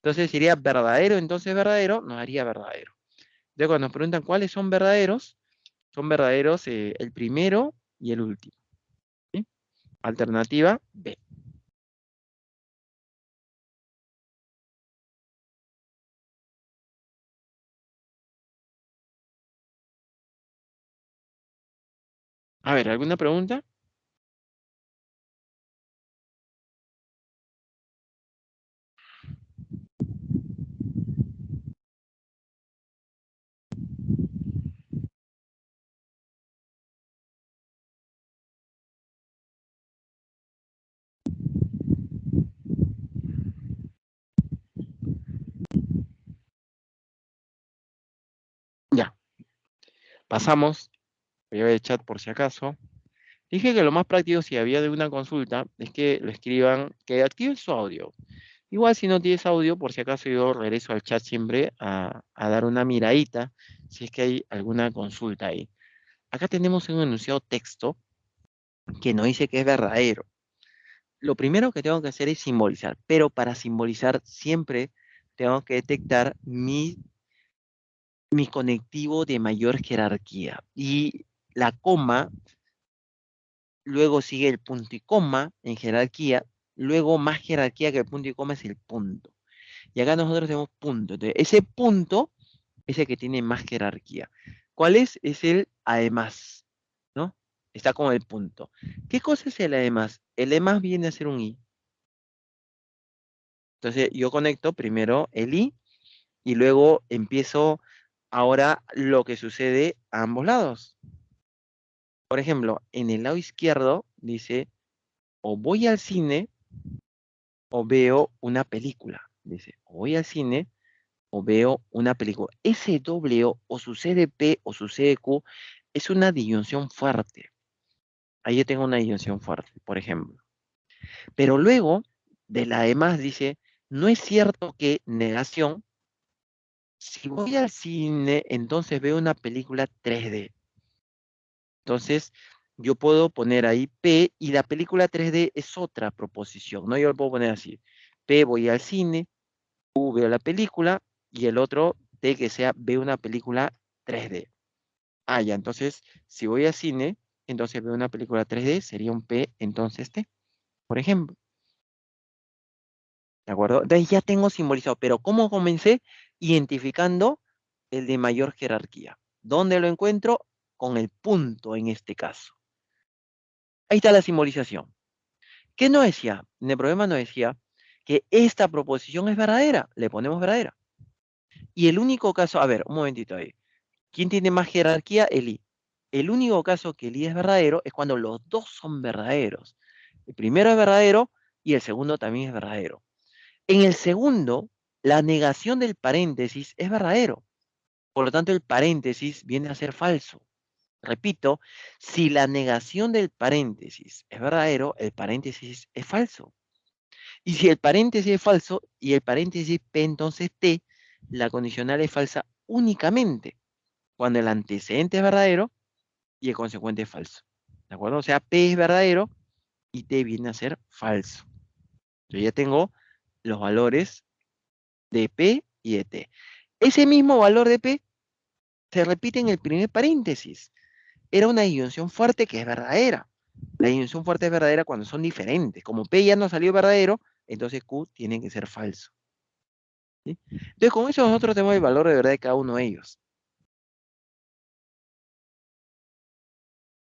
Entonces sería verdadero, entonces verdadero, nos daría verdadero. Entonces cuando nos preguntan cuáles son verdaderos el primero y el último. ¿Sí? Alternativa B. A ver, ¿alguna pregunta? Pasamos, voy a ver el chat por si acaso. Dije que lo más práctico si había de una consulta es que lo escriban, que activen su audio. Igual si no tienes audio, por si acaso yo regreso al chat siempre a dar una miradita si es que hay alguna consulta ahí. Acá tenemos un enunciado texto que nos dice que es verdadero. Lo primero que tengo que hacer es simbolizar, pero para simbolizar siempre tengo que detectar mi conectivo de mayor jerarquía. Y la coma, luego sigue el punto y coma en jerarquía, luego más jerarquía que el punto y coma es el punto. Y acá nosotros tenemos punto. Entonces, ese punto es el que tiene más jerarquía. ¿Cuál es? Es el además, ¿no? Está con el punto. ¿Qué cosa es el además? El además viene a ser un i. Entonces, yo conecto primero el i y luego empiezo ahora lo que sucede a ambos lados. Por ejemplo, en el lado izquierdo dice, o voy al cine o veo una película. Dice, o voy al cine o veo una película. Ese doble o sucede P o sucede Q es una disyunción fuerte. Ahí yo tengo una disyunción fuerte, por ejemplo. Pero luego, de la demás dice, no es cierto que negación, si voy al cine, entonces veo una película 3D. Entonces, yo puedo poner ahí P y la película 3D es otra proposición, ¿no? Yo lo puedo poner así. P, voy al cine, Q, veo la película y el otro T que sea, veo una película 3D. Ah, ya, entonces, si voy al cine, entonces veo una película 3D, sería un P, entonces T, por ejemplo. ¿De acuerdo? Entonces ya tengo simbolizado, pero ¿cómo comencé? Identificando el de mayor jerarquía. ¿Dónde lo encuentro? Con el punto en este caso. Ahí está la simbolización. ¿Qué no decía? En el problema no decía que esta proposición es verdadera. Le ponemos verdadera. Y el único caso, a ver, un momentito ahí. ¿Quién tiene más jerarquía? El i. El único caso que el i es verdadero es cuando los dos son verdaderos. El primero es verdadero y el segundo también es verdadero. En el segundo, la negación del paréntesis es verdadero. Por lo tanto, el paréntesis viene a ser falso. Repito, si la negación del paréntesis es verdadero, el paréntesis es falso. Y si el paréntesis es falso y el paréntesis P, entonces T, la condicional es falsa únicamente cuando el antecedente es verdadero y el consecuente es falso. ¿De acuerdo? O sea, P es verdadero y T viene a ser falso. Yo ya tengo los valores de P y de T. Ese mismo valor de P se repite en el primer paréntesis. Era una disyunción fuerte que es verdadera. La disyunción fuerte es verdadera cuando son diferentes. Como P ya no salió verdadero, entonces Q tiene que ser falso. ¿Sí? Entonces, con eso nosotros tenemos el valor de verdad de cada uno de ellos.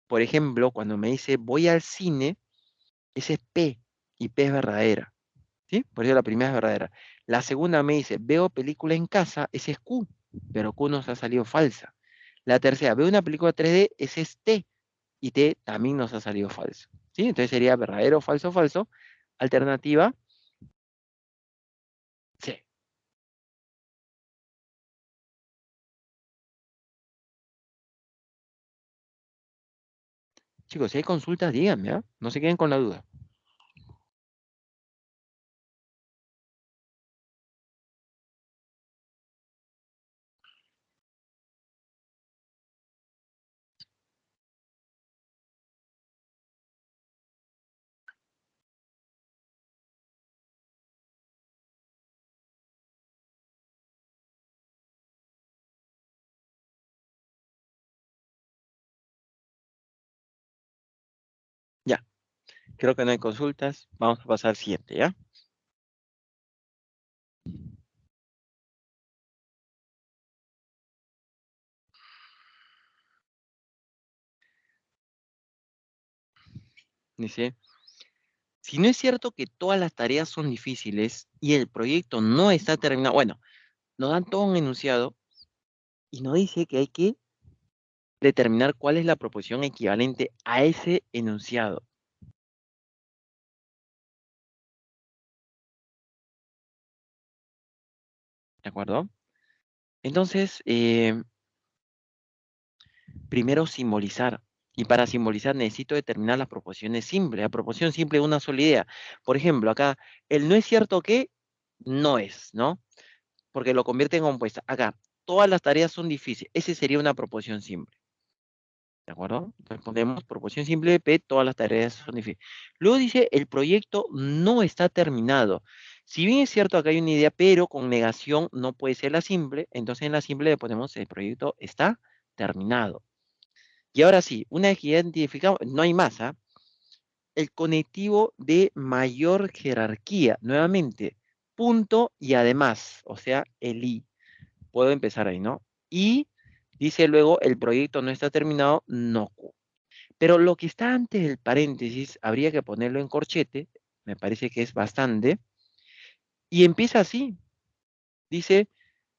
Por ejemplo, cuando me dice voy al cine, ese es P y P es verdadera. ¿Sí? Por eso la primera es verdadera. La segunda me dice veo película en casa, ese es Q, pero Q nos ha salido falsa. La tercera, veo una película 3D, ese es T, y T también nos ha salido falso. ¿Sí? Entonces sería verdadero, falso, falso. Alternativa C. Chicos, si hay consultas, díganme, ¿ah? No se queden con la duda. Ya, creo que no hay consultas. Vamos a pasar al siguiente, ¿ya? Dice, si no es cierto que todas las tareas son difíciles y el proyecto no está terminado, bueno, nos dan todo un enunciado y nos dice que hay que determinar cuál es la proposición equivalente a ese enunciado, ¿de acuerdo? Entonces, primero simbolizar. Y para simbolizar necesito determinar las proposiciones simples. La proposición simple es una sola idea. Por ejemplo, acá, el no es cierto que no es, ¿no? Porque lo convierte en compuesta. Acá, todas las tareas son difíciles. Ese sería una proposición simple. ¿De acuerdo? Entonces ponemos proposición simple de P, todas las tareas son difíciles. Luego dice, el proyecto no está terminado. Si bien es cierto, acá hay una idea, pero con negación no puede ser la simple, entonces en la simple le ponemos el proyecto está terminado. Y ahora sí, una vez que ya identificamos, no hay más, ¿ah? El conectivo de mayor jerarquía, nuevamente, punto y además, o sea, el i. Puedo empezar ahí, ¿no? Y dice luego, el proyecto no está terminado, no. Pero lo que está antes del paréntesis, habría que ponerlo en corchete, me parece que es bastante, y empieza así. Dice,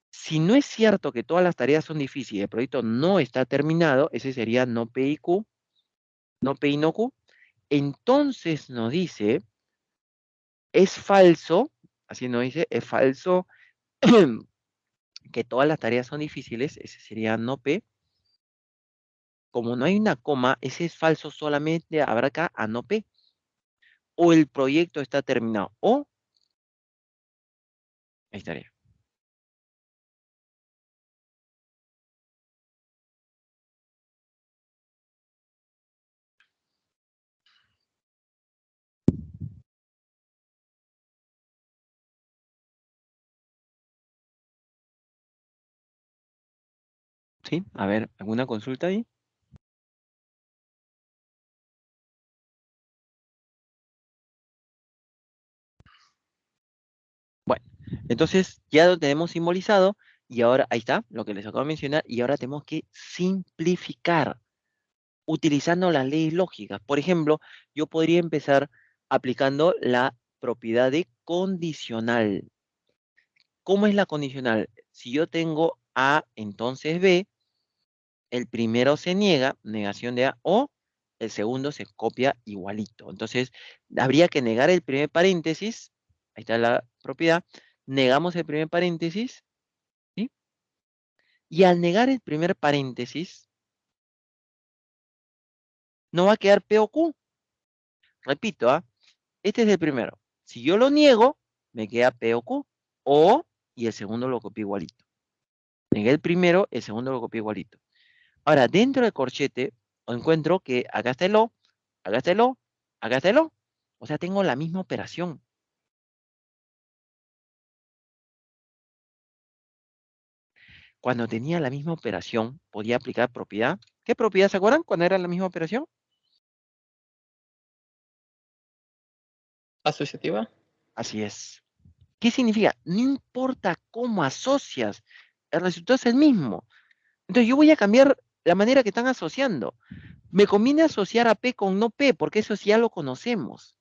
si no es cierto que todas las tareas son difíciles, el proyecto no está terminado, ese sería no P y Q, no P y no Q, entonces nos dice, es falso, así nos dice, es falso que todas las tareas son difíciles, ese sería no P. Como no hay una coma, ese es falso solamente habrá acá a no P. O el proyecto está terminado, o ahí estaría. ¿Sí? A ver, ¿alguna consulta ahí? Bueno, entonces ya lo tenemos simbolizado y ahora, ahí está, lo que les acabo de mencionar, y ahora tenemos que simplificar utilizando las leyes lógicas. Por ejemplo, yo podría empezar aplicando la propiedad de condicional. ¿Cómo es la condicional? Si yo tengo A, entonces B, el primero se niega, negación de A, o el segundo se copia igualito. Entonces, habría que negar el primer paréntesis, ahí está la propiedad, negamos el primer paréntesis, ¿sí? Y al negar el primer paréntesis, no va a quedar P o Q. Repito, ¿ah? Este es el primero. Si yo lo niego, me queda P o Q. O, y el segundo lo copio igualito. Negué el primero, el segundo lo copio igualito. Ahora, dentro del corchete, encuentro que acá está el O, acá está el O, acá está el O. O sea, tengo la misma operación. Cuando tenía la misma operación, podía aplicar propiedad. ¿Qué propiedad se acuerdan cuando era la misma operación? Asociativa. Así es. ¿Qué significa? No importa cómo asocias, el resultado es el mismo. Entonces yo voy a cambiar la manera que están asociando. Me conviene asociar a P con no P, porque eso sí ya lo conocemos.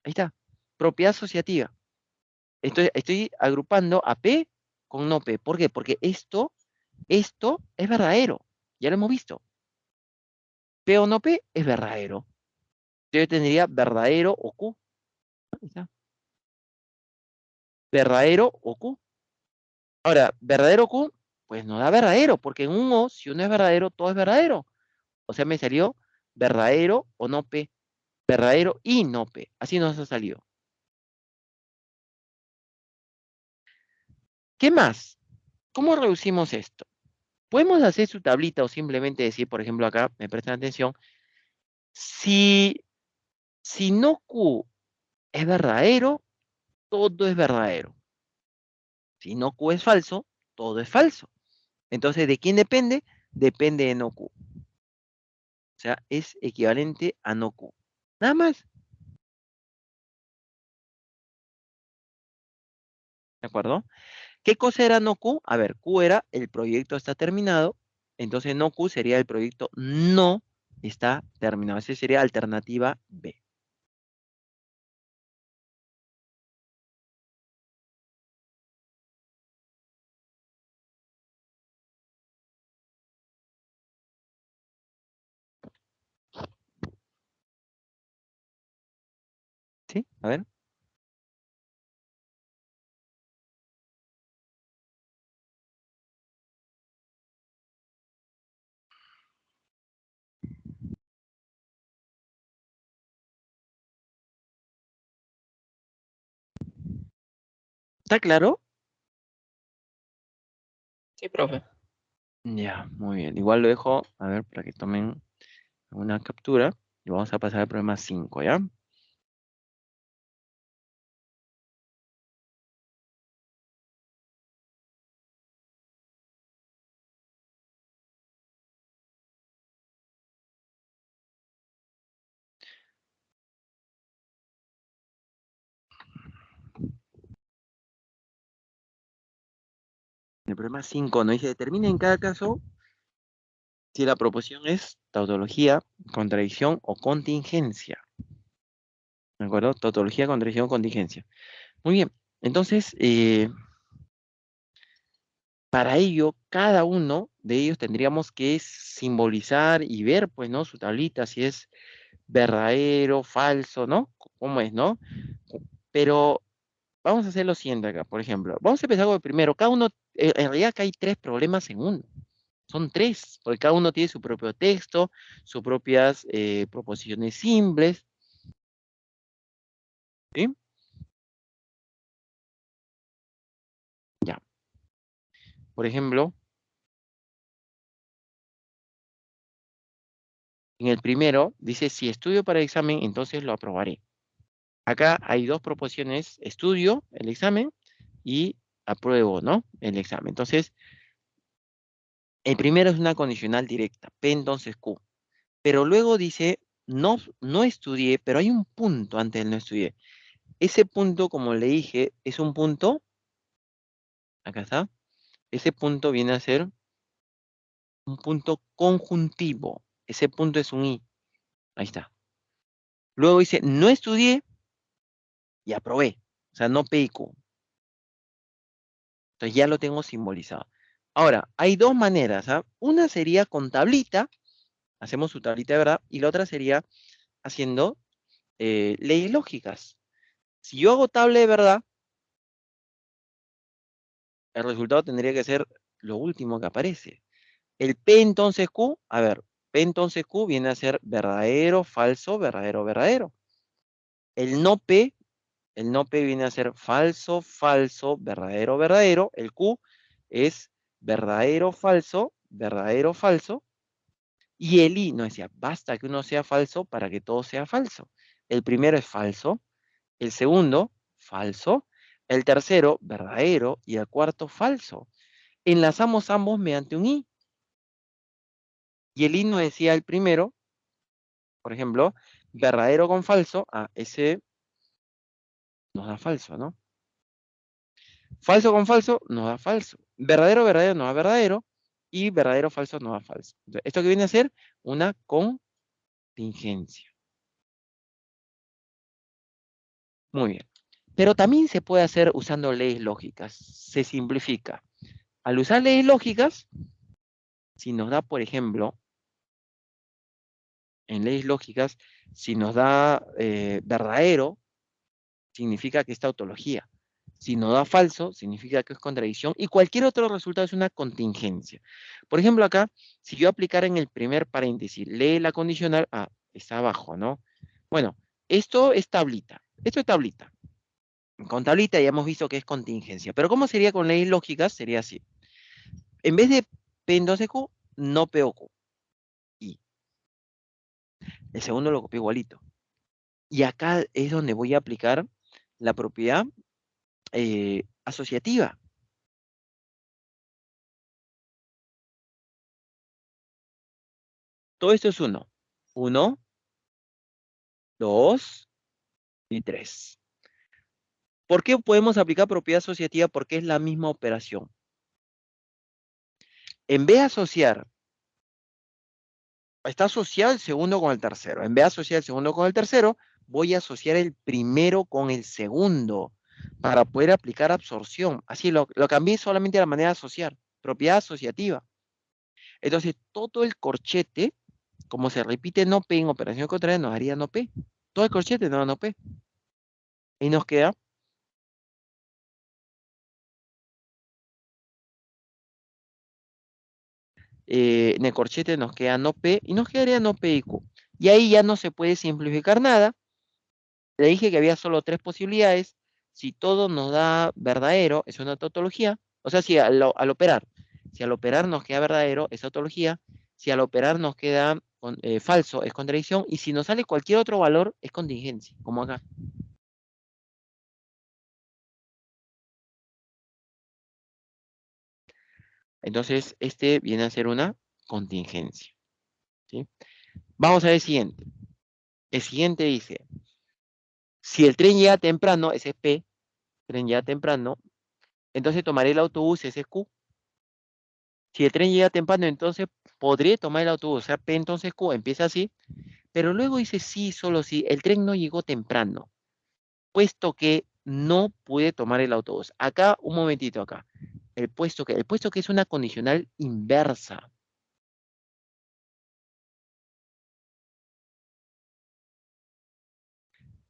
Ahí está. Propiedad asociativa. Estoy agrupando a P con no P. ¿Por qué? Porque esto es verdadero. Ya lo hemos visto. P o no P es verdadero. Yo tendría verdadero o Q. Ahí está. Verdadero o Q. Ahora, verdadero Q, pues no da verdadero, porque en un O, si uno es verdadero, todo es verdadero. O sea, me salió verdadero o no P. Verdadero y no P. Así nos ha salido. ¿Qué más? ¿Cómo reducimos esto? Podemos hacer su tablita o simplemente decir, por ejemplo, acá, me prestan atención, si, si no Q es verdadero, todo es verdadero. Si no Q es falso, todo es falso. Entonces, ¿de quién depende? Depende de no Q. O sea, es equivalente a no Q. Nada más. ¿De acuerdo? ¿Qué cosa era no Q? A ver, Q era el proyecto está terminado. Entonces, no Q sería el proyecto no está terminado. Esa sería alternativa B. ¿Sí? A ver. ¿Está claro? Sí, profe. Ya, muy bien. Igual lo dejo, a ver, para que tomen una captura. Y vamos a pasar al problema 5, ¿ya? El problema 5 nos dice, determina en cada caso si la proposición es tautología, contradicción o contingencia. ¿De acuerdo? Tautología, contradicción o contingencia. Muy bien. Entonces, para ello, cada uno de ellos tendríamos que simbolizar y ver, pues, ¿no? Su tablita, si es verdadero, falso, ¿no? ¿Cómo es, no? Pero vamos a hacer lo siguiente acá, por ejemplo. Vamos a empezar con el primero. Cada uno, en realidad acá hay tres problemas en uno. Son tres, porque cada uno tiene su propio texto, sus propias proposiciones simples, ¿sí? Ya. Por ejemplo, en el primero dice, si estudio para el examen, entonces lo aprobaré. Acá hay dos proposiciones, estudio el examen y apruebo, ¿no? El examen. Entonces, el primero es una condicional directa, P entonces Q. Pero luego dice, no, no estudié, pero hay un punto antes del no estudié. Ese punto, como le dije, es un punto, acá está, ese punto viene a ser un punto conjuntivo. Ese punto es un I. Ahí está. Luego dice, no estudié y aprobé. O sea, no P y Q. Entonces ya lo tengo simbolizado. Ahora, hay dos maneras, ¿ah? Una sería con tablita, hacemos su tablita de verdad, y la otra sería haciendo leyes lógicas. Si yo hago tabla de verdad, el resultado tendría que ser lo último que aparece. El P entonces Q, a ver, P entonces Q viene a ser verdadero, falso, verdadero, verdadero. El no P, el no P viene a ser falso, falso, verdadero, verdadero. El Q es verdadero, falso, verdadero, falso. Y el I no decía, basta que uno sea falso para que todo sea falso. El primero es falso, el segundo, falso, el tercero, verdadero, y el cuarto, falso. Enlazamos ambos mediante un I. Y el I no decía el primero, por ejemplo, verdadero con falso, ese nos da falso, ¿no? Falso con falso nos da falso. Verdadero, verdadero nos da verdadero. Y verdadero, falso nos da falso. Entonces, esto que viene a ser una contingencia. Muy bien. Pero también se puede hacer usando leyes lógicas. Se simplifica. Al usar leyes lógicas, si nos da, por ejemplo, en leyes lógicas, si nos da verdadero, significa que es tautología. Si nos da falso, significa que es contradicción. Y cualquier otro resultado es una contingencia. Por ejemplo, acá, si yo aplicara en el primer paréntesis, lee la condicional, está abajo, ¿no? Bueno, esto es tablita. Esto es tablita. Con tablita ya hemos visto que es contingencia. Pero ¿cómo sería con leyes lógicas? Sería así. En vez de P entonces Q, no P o Q. Y el segundo lo copié igualito. Y acá es donde voy a aplicar la propiedad asociativa. Todo esto es uno. Uno, dos y tres. ¿Por qué podemos aplicar propiedad asociativa? Porque es la misma operación. En vez de asociar, está asociado el segundo con el tercero. En vez de asociar el segundo con el tercero, voy a asociar el primero con el segundo para poder aplicar absorción. Así lo cambié solamente de la manera de asociar. Propiedad asociativa. Entonces, todo el corchete, como se repite no P en operación contraria, nos daría no P. Todo el corchete nos da no P. Y nos queda en el corchete nos queda no P y nos quedaría no P y Q. Y ahí ya no se puede simplificar nada. Le dije que había solo tres posibilidades. si todo nos da verdadero, es una tautología. O sea, si al operar nos queda verdadero, es tautología. Si al operar nos queda falso, es contradicción. Y si nos sale cualquier otro valor, es contingencia, como acá. Entonces, este viene a ser una contingencia, ¿sí? Vamos a ver el siguiente. El siguiente dice, si el tren llega temprano, ese es P, tren llega temprano, entonces tomaré el autobús, ese es Q. Si el tren llega temprano, entonces podré tomar el autobús, o sea, P entonces Q, empieza así, pero luego dice sí, solo si el tren no llegó temprano, puesto que no pude tomar el autobús. Acá, un momentito acá. El puesto que es una condicional inversa.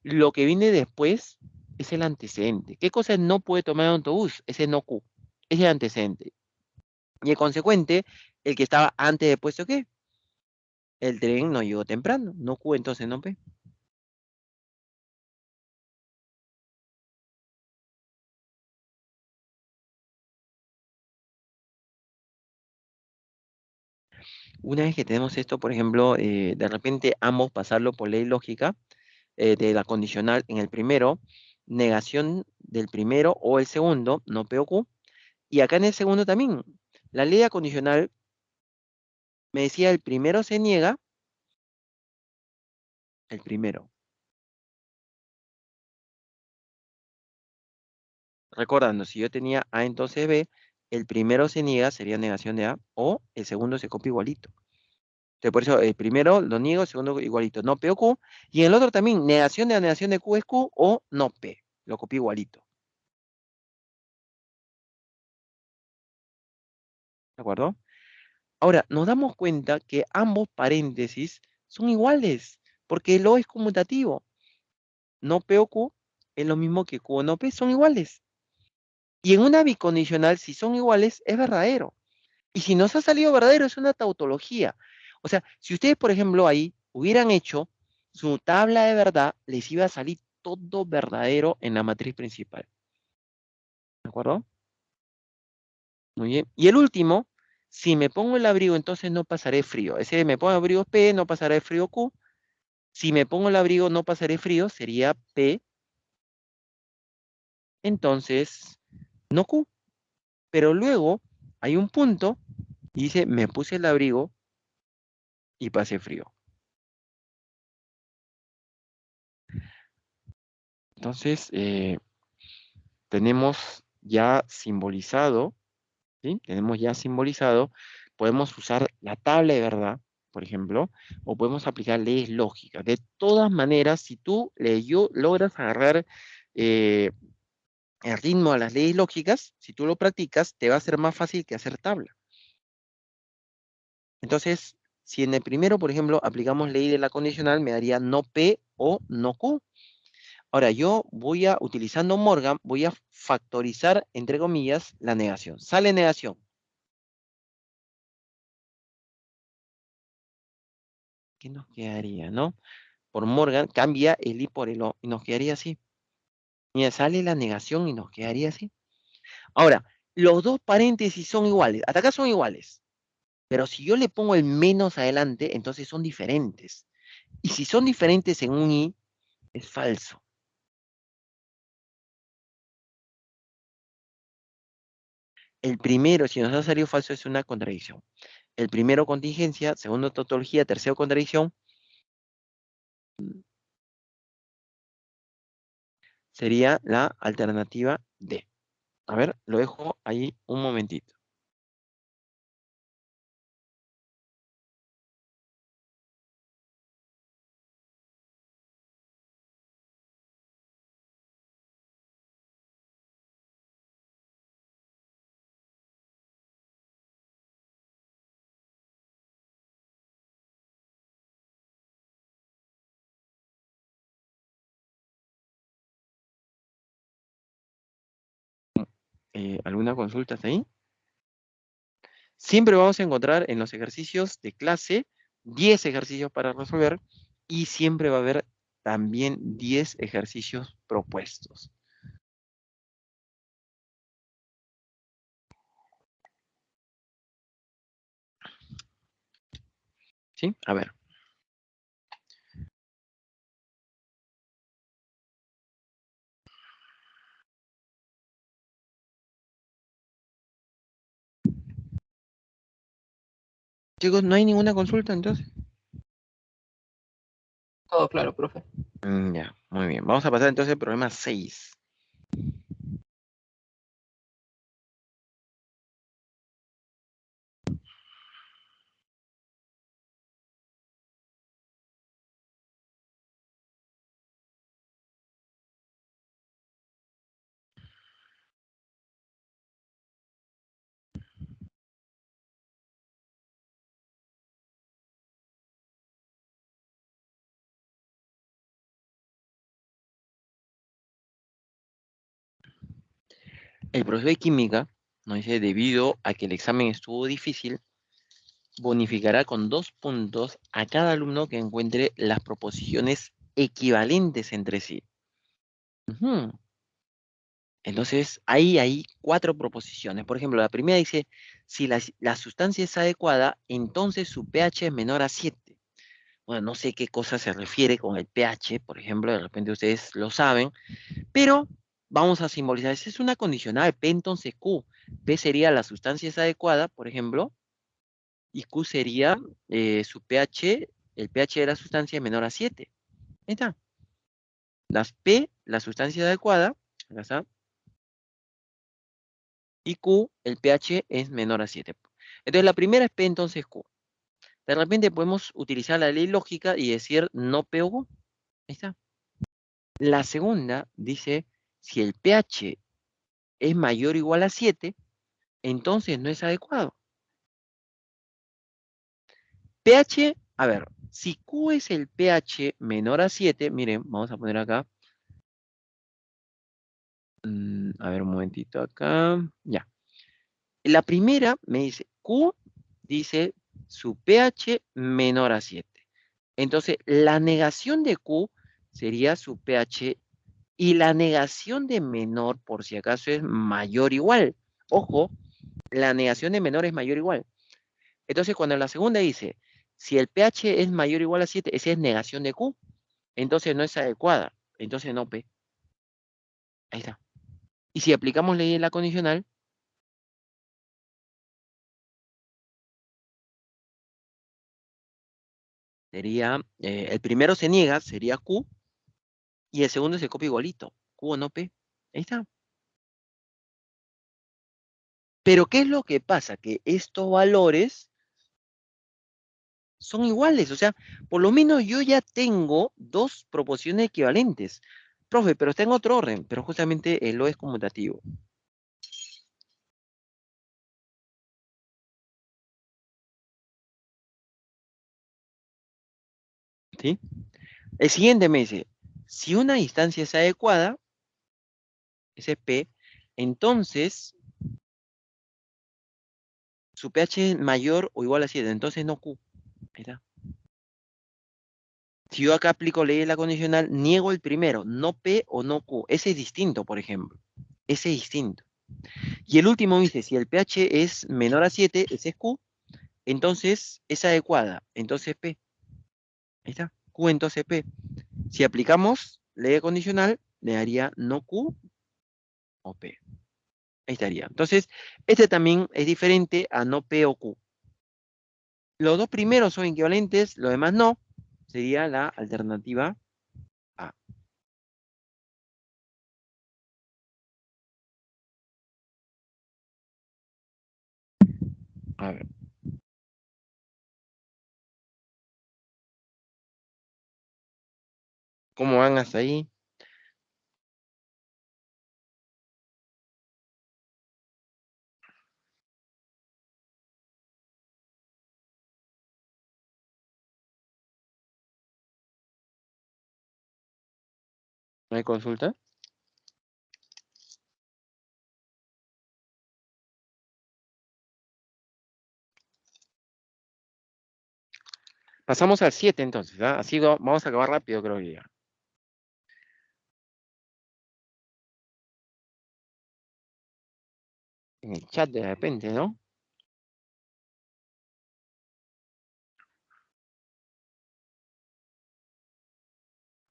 Lo que viene después es el antecedente. ¿Qué cosa no puede tomar el autobús? Ese no Q. Es el antecedente. Y el consecuente, el que estaba antes de puesto que el tren no llegó temprano. No Q, entonces no P. Una vez que tenemos esto, por ejemplo, de repente ambos pasarlo por ley lógica de la condicional en el primero, negación del primero o el segundo, no P o Q. Y acá en el segundo también, la ley condicional me decía el primero se niega, el primero. Recordando, si yo tenía A entonces B, el primero se niega, sería negación de A, o el segundo se copia igualito. Entonces, por eso el primero lo niego, el segundo igualito, no P o Q. Y en el otro también, negación de la negación de Q es Q o no P, lo copio igualito. ¿De acuerdo? Ahora, nos damos cuenta que ambos paréntesis son iguales, porque el O es conmutativo. No P o Q es lo mismo que Q o no P, son iguales. Y en una bicondicional, si son iguales, es verdadero. Y si nos ha salido verdadero, es una tautología. O sea, si ustedes, por ejemplo, ahí hubieran hecho su tabla de verdad, les iba a salir todo verdadero en la matriz principal. ¿De acuerdo? Muy bien. Y el último, si me pongo el abrigo, entonces no pasaré frío. Ese me pongo abrigo P, no pasaré frío Q. Si me pongo el abrigo, no pasaré frío, sería P, entonces no Q. Pero luego hay un punto y dice, me puse el abrigo y pasé frío. Entonces, tenemos ya simbolizado, ¿sí? Tenemos ya simbolizado, podemos usar la tabla de verdad, por ejemplo, o podemos aplicar leyes lógicas. De todas maneras, si tú logras agarrar eh, el ritmo a las leyes lógicas, si tú lo practicas, te va a ser más fácil que hacer tabla. Entonces, si en el primero, por ejemplo, aplicamos ley de la condicional, me daría no P o no Q. Ahora, yo voy a, utilizando Morgan, voy a factorizar, entre comillas, la negación. Sale negación. ¿Qué nos quedaría, no? Por Morgan, cambia el I por el O y nos quedaría así. Mira, sale la negación y nos quedaría así. Ahora, los dos paréntesis son iguales. Hasta acá son iguales. Pero si yo le pongo el menos adelante, entonces son diferentes. Y si son diferentes en un I, es falso. El primero, si nos ha salido falso, es una contradicción. El primero, contingencia. Segundo, tautología. Tercero, contradicción. Sería la alternativa D. A ver, lo dejo ahí un momentito. ¿Alguna consulta hasta ahí? Siempre vamos a encontrar en los ejercicios de clase 10 ejercicios para resolver y siempre va a haber también 10 ejercicios propuestos. ¿Sí? A ver. Chicos, ¿no hay ninguna consulta entonces? Todo claro, profe. Ya, muy bien. Vamos a pasar entonces al problema 6. El profesor de química nos dice, debido a que el examen estuvo difícil, bonificará con 2 puntos a cada alumno que encuentre las proposiciones equivalentes entre sí. Ujú. Entonces, ahí hay 4 proposiciones. Por ejemplo, la primera dice, si la sustancia es adecuada, entonces su pH es menor a 7. Bueno, no sé qué cosa se refiere con el pH, por ejemplo, de repente ustedes lo saben, pero vamos a simbolizar, esa es una condicional, P entonces Q. P sería la sustancia es adecuada, por ejemplo, y Q sería su pH, el pH de la sustancia es menor a 7. Ahí está. Las P, la sustancia adecuada, acá está, y Q, el pH es menor a 7. Entonces la primera es P entonces Q. De repente podemos utilizar la ley lógica y decir no P o Q. Ahí está. La segunda dice, si el pH es mayor o igual a 7, entonces no es adecuado. pH, a ver, si Q es el pH menor a 7, miren, vamos a poner acá, a ver un momentito acá, ya. La primera me dice, Q dice su pH menor a 7. Entonces, la negación de Q sería su pH y la negación de menor, por si acaso, es mayor o igual. Ojo, la negación de menor es mayor o igual. Entonces, cuando la segunda dice, si el pH es mayor o igual a 7, esa es negación de Q. Entonces no es adecuada. Entonces no P. Ahí está. Y si aplicamos ley de la condicional, sería, el primero se niega, sería Q, y el segundo se copia igualito. Q o no P. Ahí está. Pero ¿qué es lo que pasa? Que estos valores son iguales. O sea, por lo menos yo ya tengo dos proporciones equivalentes. Profe, pero está en otro orden, pero justamente el O es conmutativo. ¿Sí? El siguiente me dice, si una distancia es adecuada, ese es P, entonces su pH es mayor o igual a 7, entonces no Q. Ahí está. Si yo acá aplico ley de la condicional, niego el primero, no P o no Q. Ese es distinto, por ejemplo. Ese es distinto. Y el último dice, si el pH es menor a 7, ese es Q, entonces es adecuada, entonces P. Ahí está. Q entonces P. Si aplicamos ley de condicional, le daría no Q o P. Ahí estaría. Entonces, este también es diferente a no P o Q. Los dos primeros son equivalentes, los demás no. Sería la alternativa A. A ver, ¿cómo van hasta ahí? ¿No hay consulta? Pasamos al 7 entonces, ¿ah? Así vamos a acabar rápido, creo que ya. En el chat de repente, ¿no?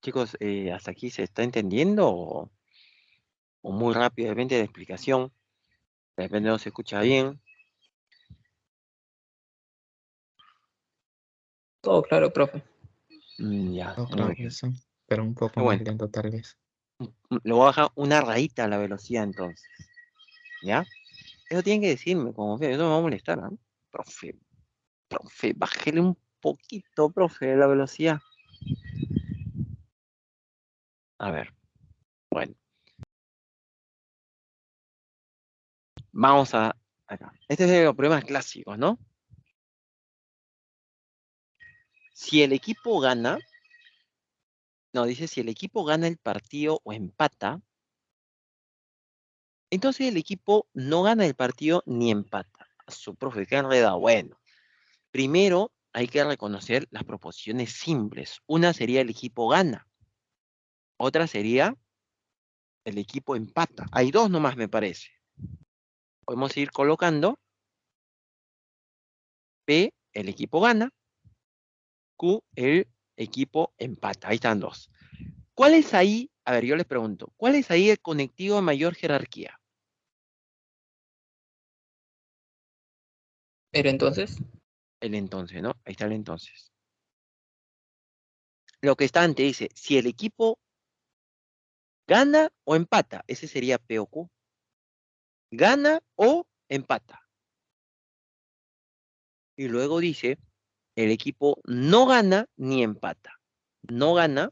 Chicos, ¿hasta aquí se está entendiendo o muy rápido? De repente la explicación, de repente no se escucha bien. Todo claro, profe. Ya, No, muy claro, bien. eso, pero un poco más Bueno, lento tal vez. le voy a bajar una rayita a la velocidad entonces, ¿ya? Eso tienen que decirme, como que eso me va a molestar, ¿no? Profe, profe, bájele un poquito, profe, la velocidad. A ver, bueno, vamos a acá. Este es de los problemas clásicos, ¿no? Si el equipo gana, no, dice si el equipo gana el partido o empata, entonces el equipo no gana el partido ni empata. A su profe, qué enredado. Bueno, primero hay que reconocer las proposiciones simples. Una sería el equipo gana, otra sería el equipo empata. Hay dos nomás, me parece. Podemos ir colocando P, el equipo gana, Q, el equipo empata. Ahí están dos. ¿Cuál es ahí? A ver, yo les pregunto, ¿cuál es ahí el conectivo de mayor jerarquía? Pero entonces, El entonces, ¿no? Ahí está el entonces. Lo que está antes dice, si el equipo gana o empata, ese sería P o Q. Gana o empata. Y luego dice, el equipo no gana ni empata. No gana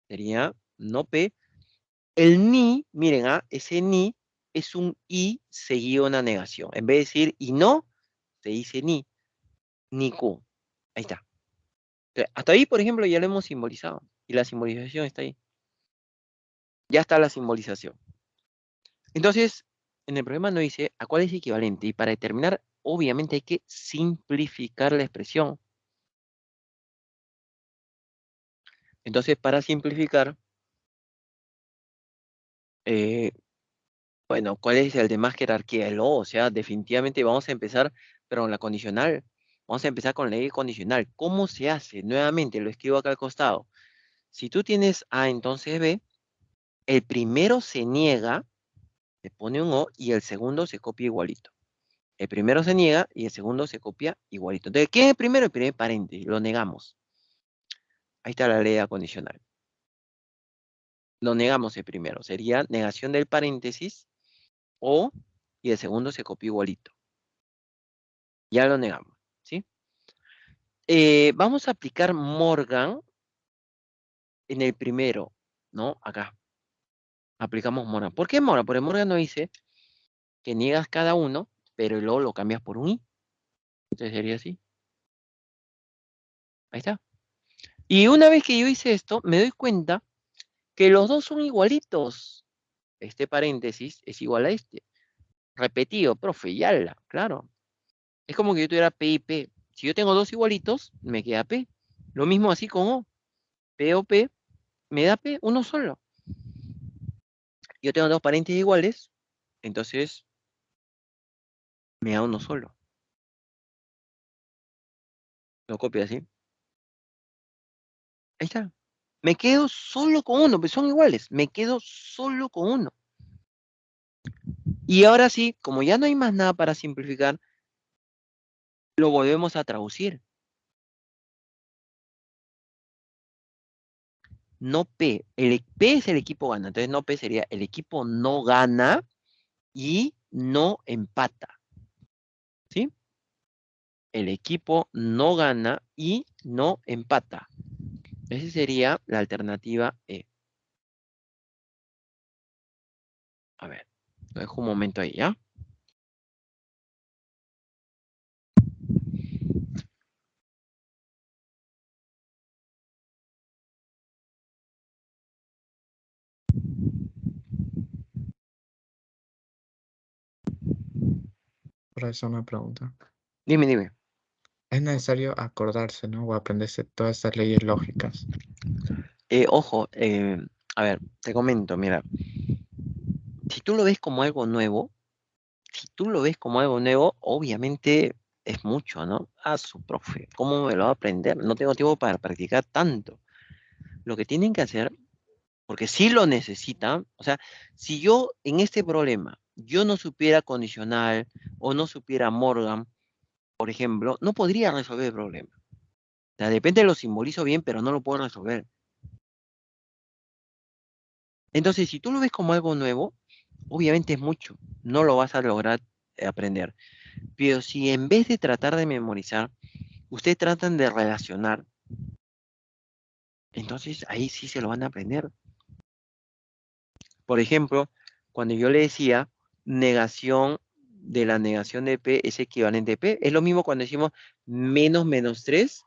sería no P. El ni, miren, ese ni es un i seguido de una negación. En vez de decir y no, se dice ni Q. Ahí está. Hasta ahí, por ejemplo, ya lo hemos simbolizado. Y la simbolización está ahí. Ya está la simbolización. Entonces, en el problema no dice a cuál es equivalente. Y para determinar, obviamente hay que simplificar la expresión. Entonces, para simplificar, eh, bueno, ¿cuál es el de más jerarquía? El O, o sea, definitivamente vamos a empezar, pero con la condicional. Vamos a empezar con la ley condicional. ¿Cómo se hace? Nuevamente, lo escribo acá al costado. Si tú tienes A, entonces B, el primero se niega, se pone un O, y el segundo se copia igualito. El primero se niega y el segundo se copia igualito. Entonces, ¿qué es el primero? El primer paréntesis, lo negamos. Ahí está la ley condicional. Lo negamos el primero. Sería negación del paréntesis o y el segundo se copia igualito. Ya lo negamos, ¿sí? Vamos a aplicar Morgan en el primero, ¿no? Acá. Aplicamos Morgan. ¿Por qué Morgan? Porque Morgan nos dice que niegas cada uno, pero luego lo cambias por un i. Entonces sería así. Ahí está. Y una vez que yo hice esto, me doy cuenta que los dos son igualitos. Este paréntesis es igual a este. Repetido, profe, y ala, claro. Es como que yo tuviera P y P. Si yo tengo dos igualitos, me queda P. Lo mismo así con O. P o P, me da P, uno solo. Yo tengo dos paréntesis iguales, entonces me da uno solo. Lo copio así. Ahí está. Me quedo solo con uno, pues son iguales. Me quedo solo con uno. Y ahora sí, como ya no hay más nada para simplificar, lo volvemos a traducir. No P. P es el equipo gana. Entonces no P sería el equipo no gana y no empata. ¿Sí? El equipo no gana y no empata. Esa sería la alternativa E. A ver, lo dejo un momento ahí, ¿ya? Por eso una pregunta. Dime, dime. Es necesario acordarse, ¿no? O aprenderse todas estas leyes lógicas. Ojo, a ver, te comento, mira. Si tú lo ves como algo nuevo, obviamente es mucho, ¿no? Su profe, ¿cómo me lo va a aprender? No tengo tiempo para practicar tanto. lo que tienen que hacer, porque sí lo necesitan, o sea, si yo en este problema, yo no supiera condicional o no supiera Morgan, por ejemplo, no podría resolver el problema. O sea, de repente lo simbolizo bien, pero no lo puedo resolver. Entonces, si tú lo ves como algo nuevo, obviamente es mucho, no lo vas a lograr aprender. Pero si en vez de tratar de memorizar, ustedes tratan de relacionar, entonces ahí sí se lo van a aprender. Por ejemplo, cuando yo le decía negación de la negación de P es equivalente a P, es lo mismo cuando decimos menos menos 3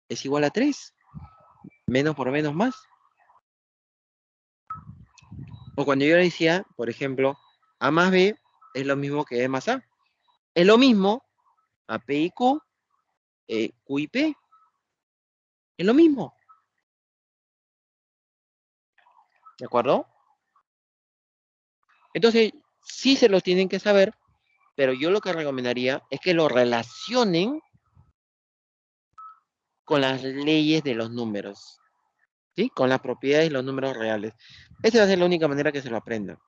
es igual a 3, menos por menos más. O cuando yo le decía, por ejemplo, A más B es lo mismo que B más A. Es lo mismo a P y Q, Q y P. Es lo mismo. ¿De acuerdo? Entonces, sí se los tienen que saber, pero yo lo que recomendaría es que lo relacionen con las leyes de los números, ¿sí? Con las propiedades y los números reales. Esa va a ser la única manera que se lo aprendan.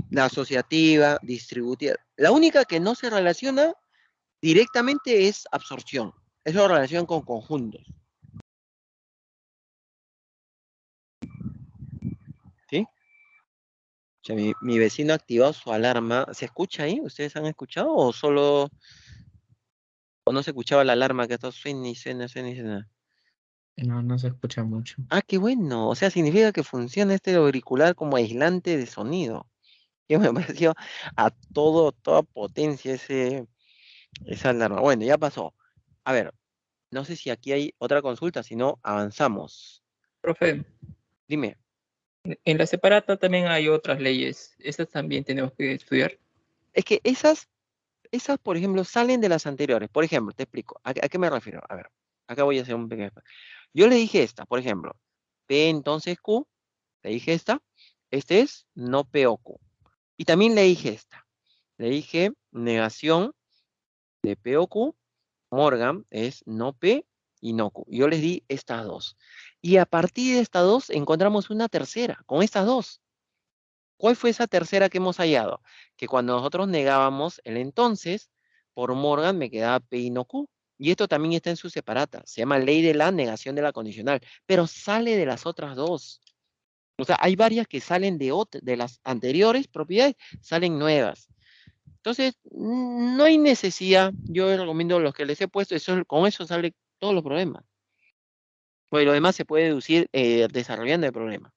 La asociativa, distributiva. La única que no se relaciona directamente es absorción. Es la relación con conjuntos. ¿Sí? O sea, mi vecino ha activado su alarma. ¿Se escucha ahí? ¿Ustedes han escuchado o solo... o no se escuchaba la alarma que está suena y suena, suena y suena? No, no se escucha mucho. Ah, qué bueno. O sea, significa que funciona este auricular como aislante de sonido. Que me pareció a toda potencia esa alarma. Bueno, ya pasó. A ver, no sé si aquí hay otra consulta, si no, avanzamos. Profe, Dime. en la separata también hay otras leyes. Estas también tenemos que estudiar. Es que esas, por ejemplo, salen de las anteriores. Por ejemplo, te explico. ¿A qué me refiero? A ver, acá voy a hacer un pequeño... Yo le dije esta, por ejemplo, P entonces Q, le dije esta, este es no P o Q. Y también le dije esta, le dije negación de P o Q, Morgan es no P y no Q. Yo les di estas dos. Y a partir de estas dos encontramos una tercera, con estas dos. ¿Cuál fue esa tercera que hemos hallado? Que cuando nosotros negábamos el entonces, por Morgan me quedaba P y no Q. Y esto también está en su separata. Se llama ley de la negación de la condicional. Pero sale de las otras dos. O sea, hay varias que salen de las anteriores propiedades, salen nuevas. Entonces, no hay necesidad. Yo recomiendo los que les he puesto, con eso sale todos los problemas. Pues lo demás se puede deducir desarrollando el problema.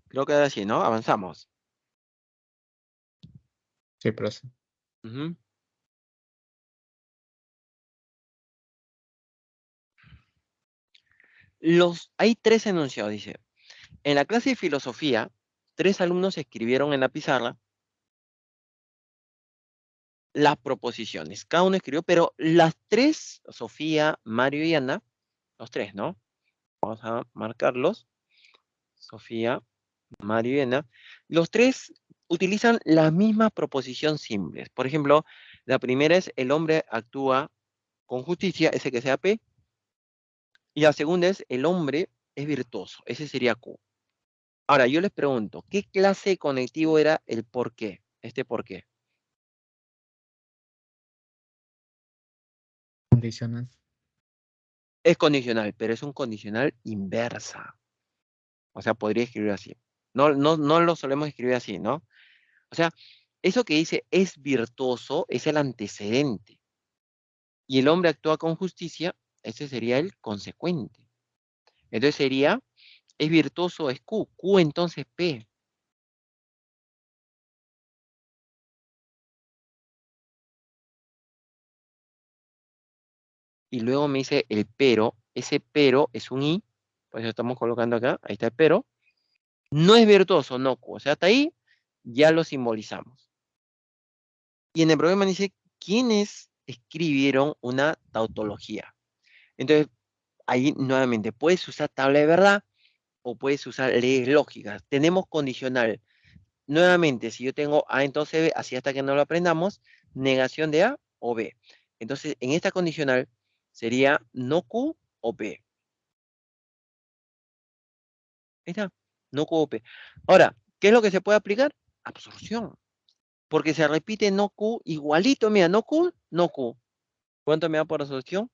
Creo que ahora sí, ¿no? Avanzamos. Sí, profe. Ujú. Hay tres enunciados, dice. En la clase de filosofía, 3 alumnos escribieron en la pizarra las proposiciones. Cada uno escribió, pero las tres, Sofía, Mario y Ana, los tres, ¿no? Vamos a marcarlos. Sofía, Mario y Ana. Los tres utilizan la misma proposición simples. Por ejemplo, la primera es el hombre actúa con justicia, ese que sea P. Y la segunda es el hombre es virtuoso, ese sería Q. Ahora, yo les pregunto, ¿qué clase de conectivo era el por qué? Este por qué. Condicional. Es condicional, pero es un condicional inversa. O sea, podría escribir así. No lo solemos escribir así, ¿no? O sea, eso que dice es virtuoso es el antecedente. Y el hombre actúa con justicia, ese sería el consecuente. Entonces sería, es virtuoso, es Q. Q entonces P. Y luego me dice el pero. Ese pero es un I. Por eso estamos colocando acá. Ahí está el pero. No es virtuoso, no Q. O sea, hasta ahí ya lo simbolizamos. Y en el problema dice, ¿quiénes escribieron una tautología? Entonces, ahí nuevamente puedes usar tabla de verdad, o puedes usar leyes lógicas. Tenemos condicional. Nuevamente, si yo tengo A, entonces B, así hasta que no lo aprendamos, negación de A o B. Entonces, en esta condicional sería no Q o P. Ahí está, no Q o P. Ahora, ¿qué es lo que se puede aplicar? Absorción. Porque se repite no Q igualito, mira, no Q, no Q. ¿Cuánto me da por absorción?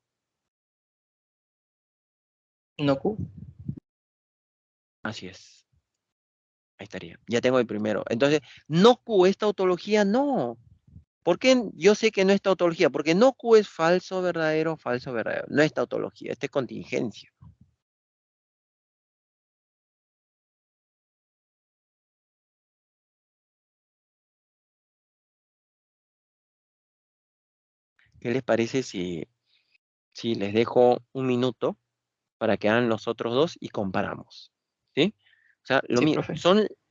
No Q. Así es. Ahí estaría. Ya tengo el primero. Entonces, no Q es tautología, no. ¿Por qué yo sé que no es tautología? Porque no Q es falso, verdadero, falso, verdadero. No es tautología, esta es contingencia. ¿Qué les parece si les dejo un minuto para que hagan los otros dos y comparamos? ¿Sí? O sea, Sí, profe.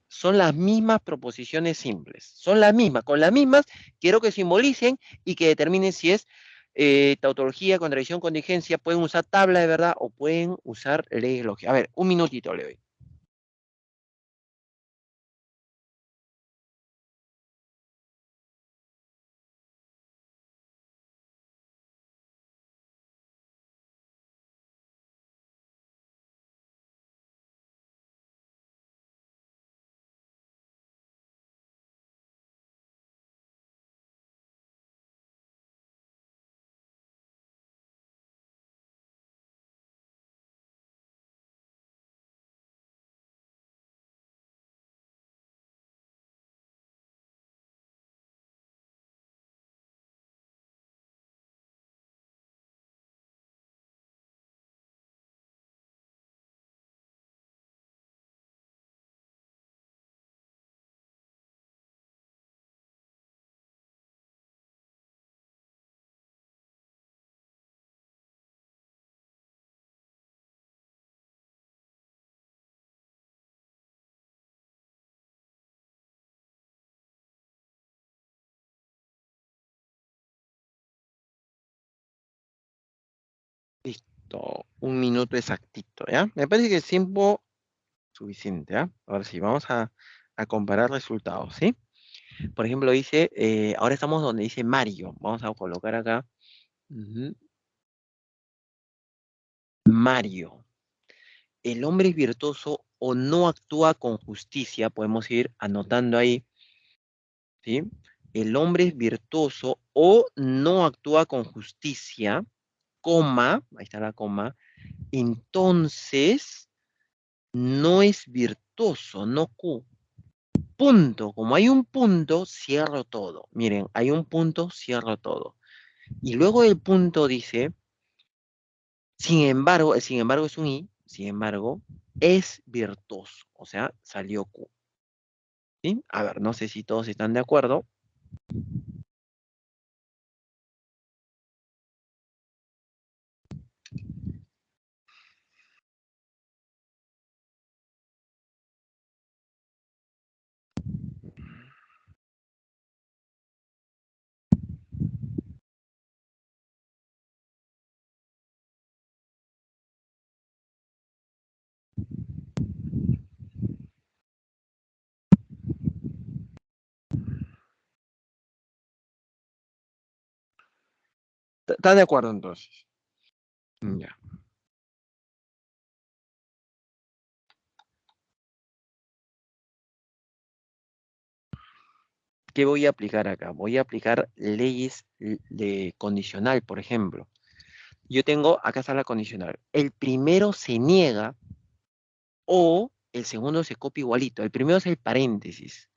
son las mismas proposiciones simples. Son las mismas. Con las mismas quiero que simbolicen y que determinen si es tautología, contradicción, contingencia. Pueden usar tabla de verdad o pueden usar leyes lógicas. A ver, un minutito le doy. Listo. Un minuto exactito, ¿ya? Me parece que es tiempo suficiente, ¿ya? Ahora sí, vamos a comparar resultados, ¿sí? Por ejemplo, dice, ahora estamos donde dice Mario. Vamos a colocar acá. Ujú. Mario. El hombre es virtuoso o no actúa con justicia. Podemos ir anotando ahí, ¿sí? El hombre es virtuoso o no actúa con justicia, coma, ahí está la coma, entonces no es virtuoso, no Q. Punto. Como hay un punto, cierro todo. Miren, hay un punto, cierro todo. Y luego del punto dice, el sin embargo es un I, sin embargo, es virtuoso. O sea, salió Q. ¿Sí? A ver, no sé si todos están de acuerdo. ¿Están de acuerdo entonces? Ya. ¿Qué voy a aplicar acá? Voy a aplicar leyes de condicional, por ejemplo. Yo tengo, acá está la condicional. El primero se niega o el segundo se copia igualito. El primero es el paréntesis.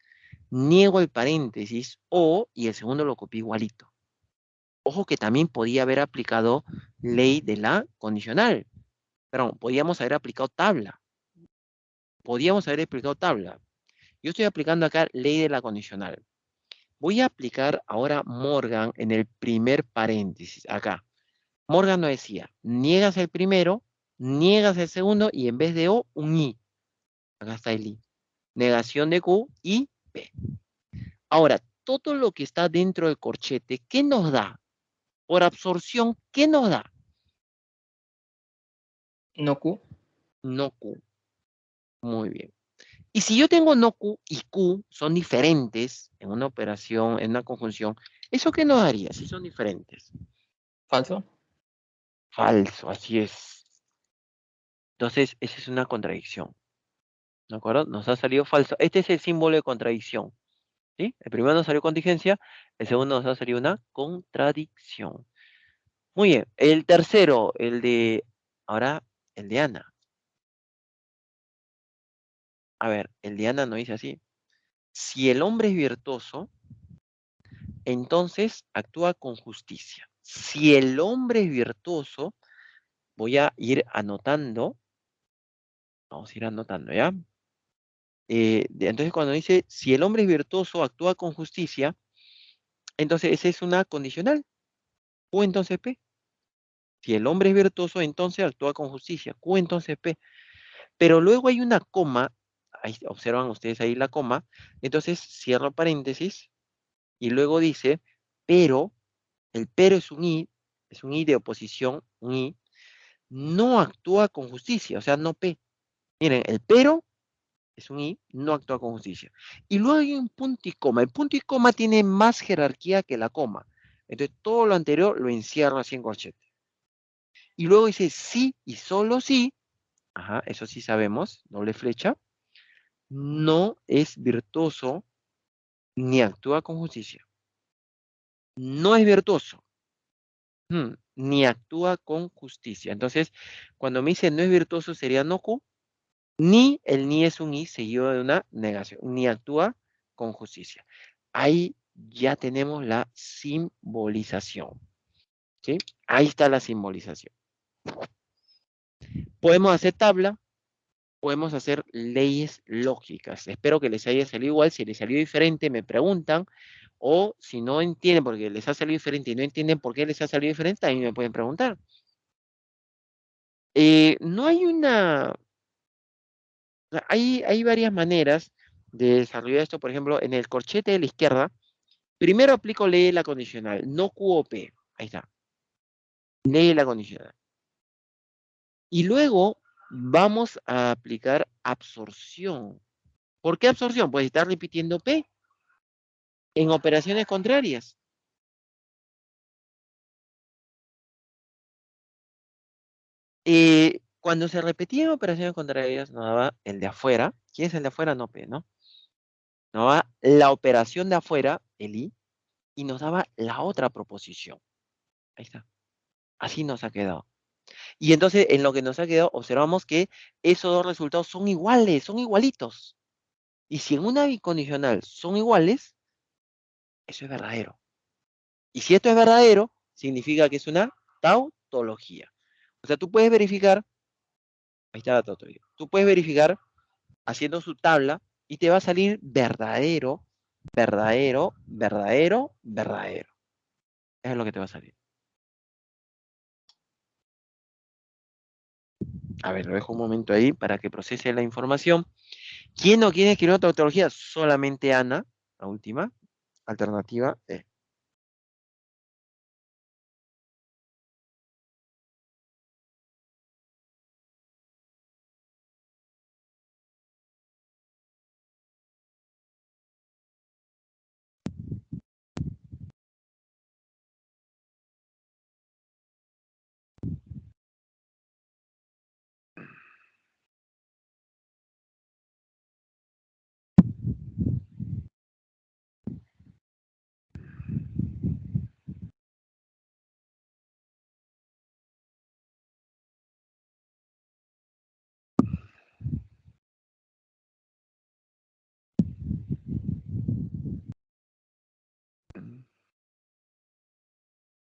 Niego el paréntesis o, y el segundo lo copio igualito. Ojo que también podía haber aplicado ley de la condicional. Perdón, podíamos haber aplicado tabla. Podíamos haber aplicado tabla. Yo estoy aplicando acá ley de la condicional. Voy a aplicar ahora Morgan en el primer paréntesis, acá. Morgan nos decía, niegas el primero, niegas el segundo y en vez de O, un I. Acá está el I. Negación de Q y P. Ahora, todo lo que está dentro del corchete, ¿qué nos da? Por absorción, ¿qué nos da? No Q. No Q. Muy bien. Y si yo tengo no Q y Q son diferentes en una operación, en una conjunción, ¿eso qué nos daría si son diferentes? ¿Falso? Falso, así es. Entonces, esa es una contradicción. ¿De acuerdo? Nos ha salido falso. Este es el símbolo de contradicción. ¿Sí? El primero nos salió contingencia, el segundo nos ha salido una contradicción. Muy bien. El tercero, ahora, el de Ana. A ver, el de Ana no dice así. Si el hombre es virtuoso, entonces actúa con justicia. Si el hombre es virtuoso, voy a ir anotando. Vamos a ir anotando, ¿ya? Entonces, cuando dice, si el hombre es virtuoso, actúa con justicia, entonces esa es una condicional. Q entonces P. Si el hombre es virtuoso, entonces actúa con justicia. Q entonces P. Pero luego hay una coma, ahí observan ustedes ahí la coma, entonces cierro paréntesis y luego dice, pero, el pero es un I de oposición, un I, no actúa con justicia, o sea, no P. Miren, el pero es un I, no actúa con justicia. Y luego hay un punto y coma. El punto y coma tiene más jerarquía que la coma. Entonces, todo lo anterior lo encierro así en corchete. Y luego dice sí y solo sí, ajá, eso sí sabemos, doble flecha, no es virtuoso ni actúa con justicia. No es virtuoso, ni actúa con justicia. Entonces, cuando me dice no es virtuoso sería no Q, ni el ni es un I seguido de una negación, ni actúa con justicia. Ahí ya tenemos la simbolización. ¿Sí? Ahí está la simbolización. Podemos hacer tabla, podemos hacer leyes lógicas. Espero que les haya salido igual. Si les salió diferente, me preguntan. O si no entienden porque les ha salido diferente y no entienden por qué les ha salido diferente, también me pueden preguntar. No hay una... Hay varias maneras de desarrollar esto. Por ejemplo, en el corchete de la izquierda, primero aplico ley de la condicional, no Q o P. Ahí está. Ley de la condicional. Y luego vamos a aplicar absorción. ¿Por qué absorción? Pues está repitiendo P en operaciones contrarias. Cuando se repetían operaciones contrarias, nos daba el de afuera. ¿Quién es el de afuera? No P, ¿no? Nos daba la operación de afuera, el I, y nos daba la otra proposición. Ahí está. Así nos ha quedado. Y entonces, en lo que nos ha quedado, observamos que esos dos resultados son iguales, son igualitos. Y si en una bicondicional son iguales, eso es verdadero. Y si esto es verdadero, significa que es una tautología. O sea, tú puedes verificar, ahí está la tautología, tú puedes verificar haciendo su tabla y te va a salir verdadero, verdadero, verdadero, verdadero. Eso es lo que te va a salir. A ver, lo dejo un momento ahí para que procese la información. ¿Quién no quiere escribir una tautología? Solamente Ana, la última alternativa.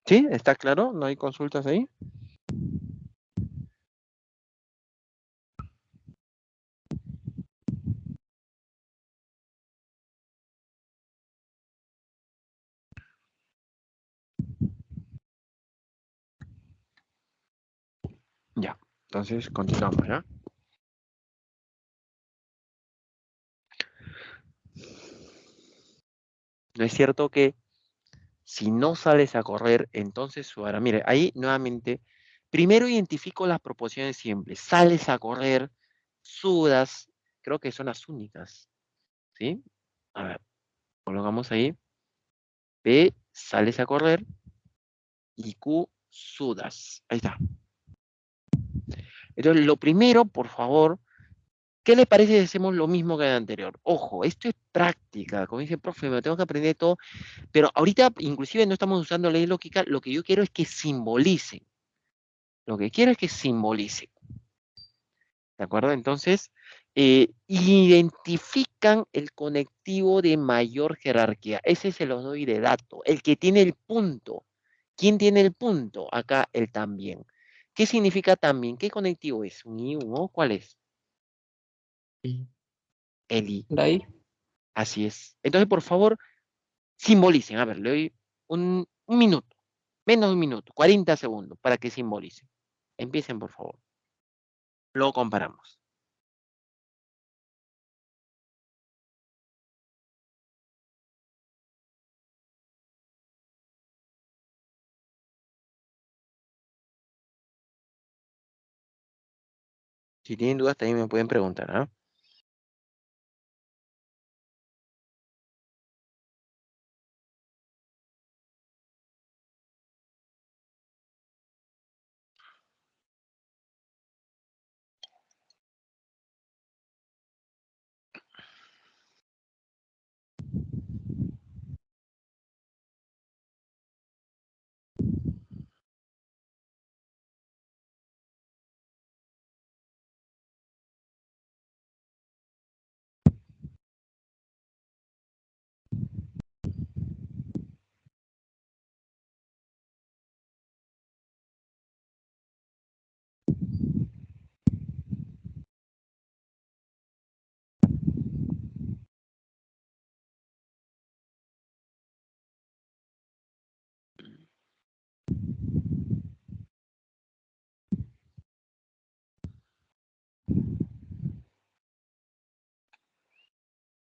¿Sí? ¿Está claro? ¿No hay consultas ahí? Ya. Entonces, continuamos, ¿ya? No es cierto que si no sales a correr, entonces sudará. Mire, ahí nuevamente, primero identifico las proporciones simples. Sales a correr, sudas, creo que son las únicas, ¿sí? A ver, colocamos ahí, P, sales a correr, y Q, sudas. Ahí está. Entonces, lo primero, por favor, ¿qué le parece si hacemos lo mismo que el anterior? Ojo, esto es práctica, como dice el profe, me tengo que aprender todo, pero ahorita inclusive no estamos usando ley lógica, lo que yo quiero es que simbolicen. Lo que quiero es que simbolicen. ¿De acuerdo? Entonces, identifican el conectivo de mayor jerarquía. Ese se los doy de dato. El que tiene el punto. ¿Quién tiene el punto? Acá el también. ¿Qué significa también? ¿Qué conectivo es? ¿Un I, un O? ¿Cuál es? Y El I. De ahí, Así es. Entonces, por favor, simbolicen. A ver, le doy un minuto. Menos de un minuto. 40 segundos para que simbolicen. Empiecen, por favor. Luego comparamos. Si tienen dudas, también me pueden preguntar, ¿ah?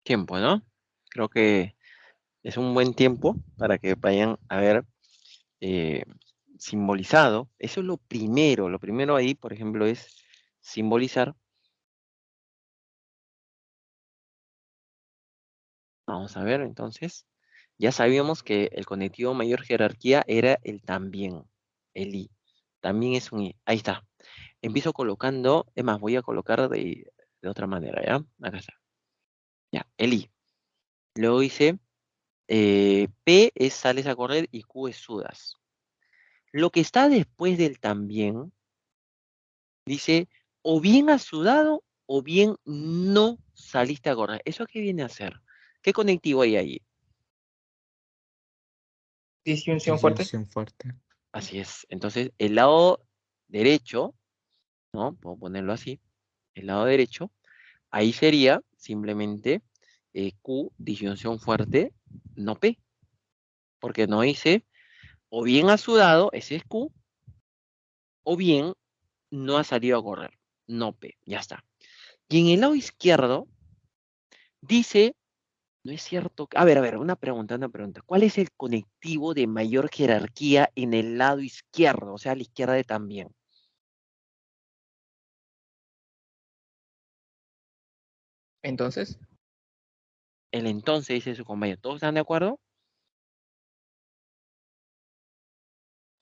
Tiempo, ¿no? Creo que es un buen tiempo para que vayan a ver eh, simbolizado. Eso es lo primero. Lo primero ahí, por ejemplo, es simbolizar. Vamos a ver, entonces. Ya sabíamos que el conectivo mayor jerarquía era el también, el I. También es un I. Ahí está. Empiezo colocando, es más, voy a colocar de otra manera, ¿ya? Acá está. Ya, el I. Luego dice, P es sales a correr y Q es sudas. Lo que está después del también dice, o bien has sudado o bien no saliste a correr. ¿Eso qué viene a ser? ¿Qué conectivo hay ahí? disyunción fuerte. disyunción fuerte. Así es. Entonces, el lado derecho, ¿no? Puedo ponerlo así. El lado derecho, ahí sería simplemente Q, disyunción fuerte, no P. Porque no dice, o bien has sudado, ese es Q, o bien no has salido a correr, no P. Ya está. Y en el lado izquierdo dice, no es cierto. A ver, una pregunta, una pregunta. ¿Cuál es el conectivo de mayor jerarquía en el lado izquierdo? O sea, a la izquierda de también. Entonces, El entonces, dice su compañero. ¿Todos están de acuerdo?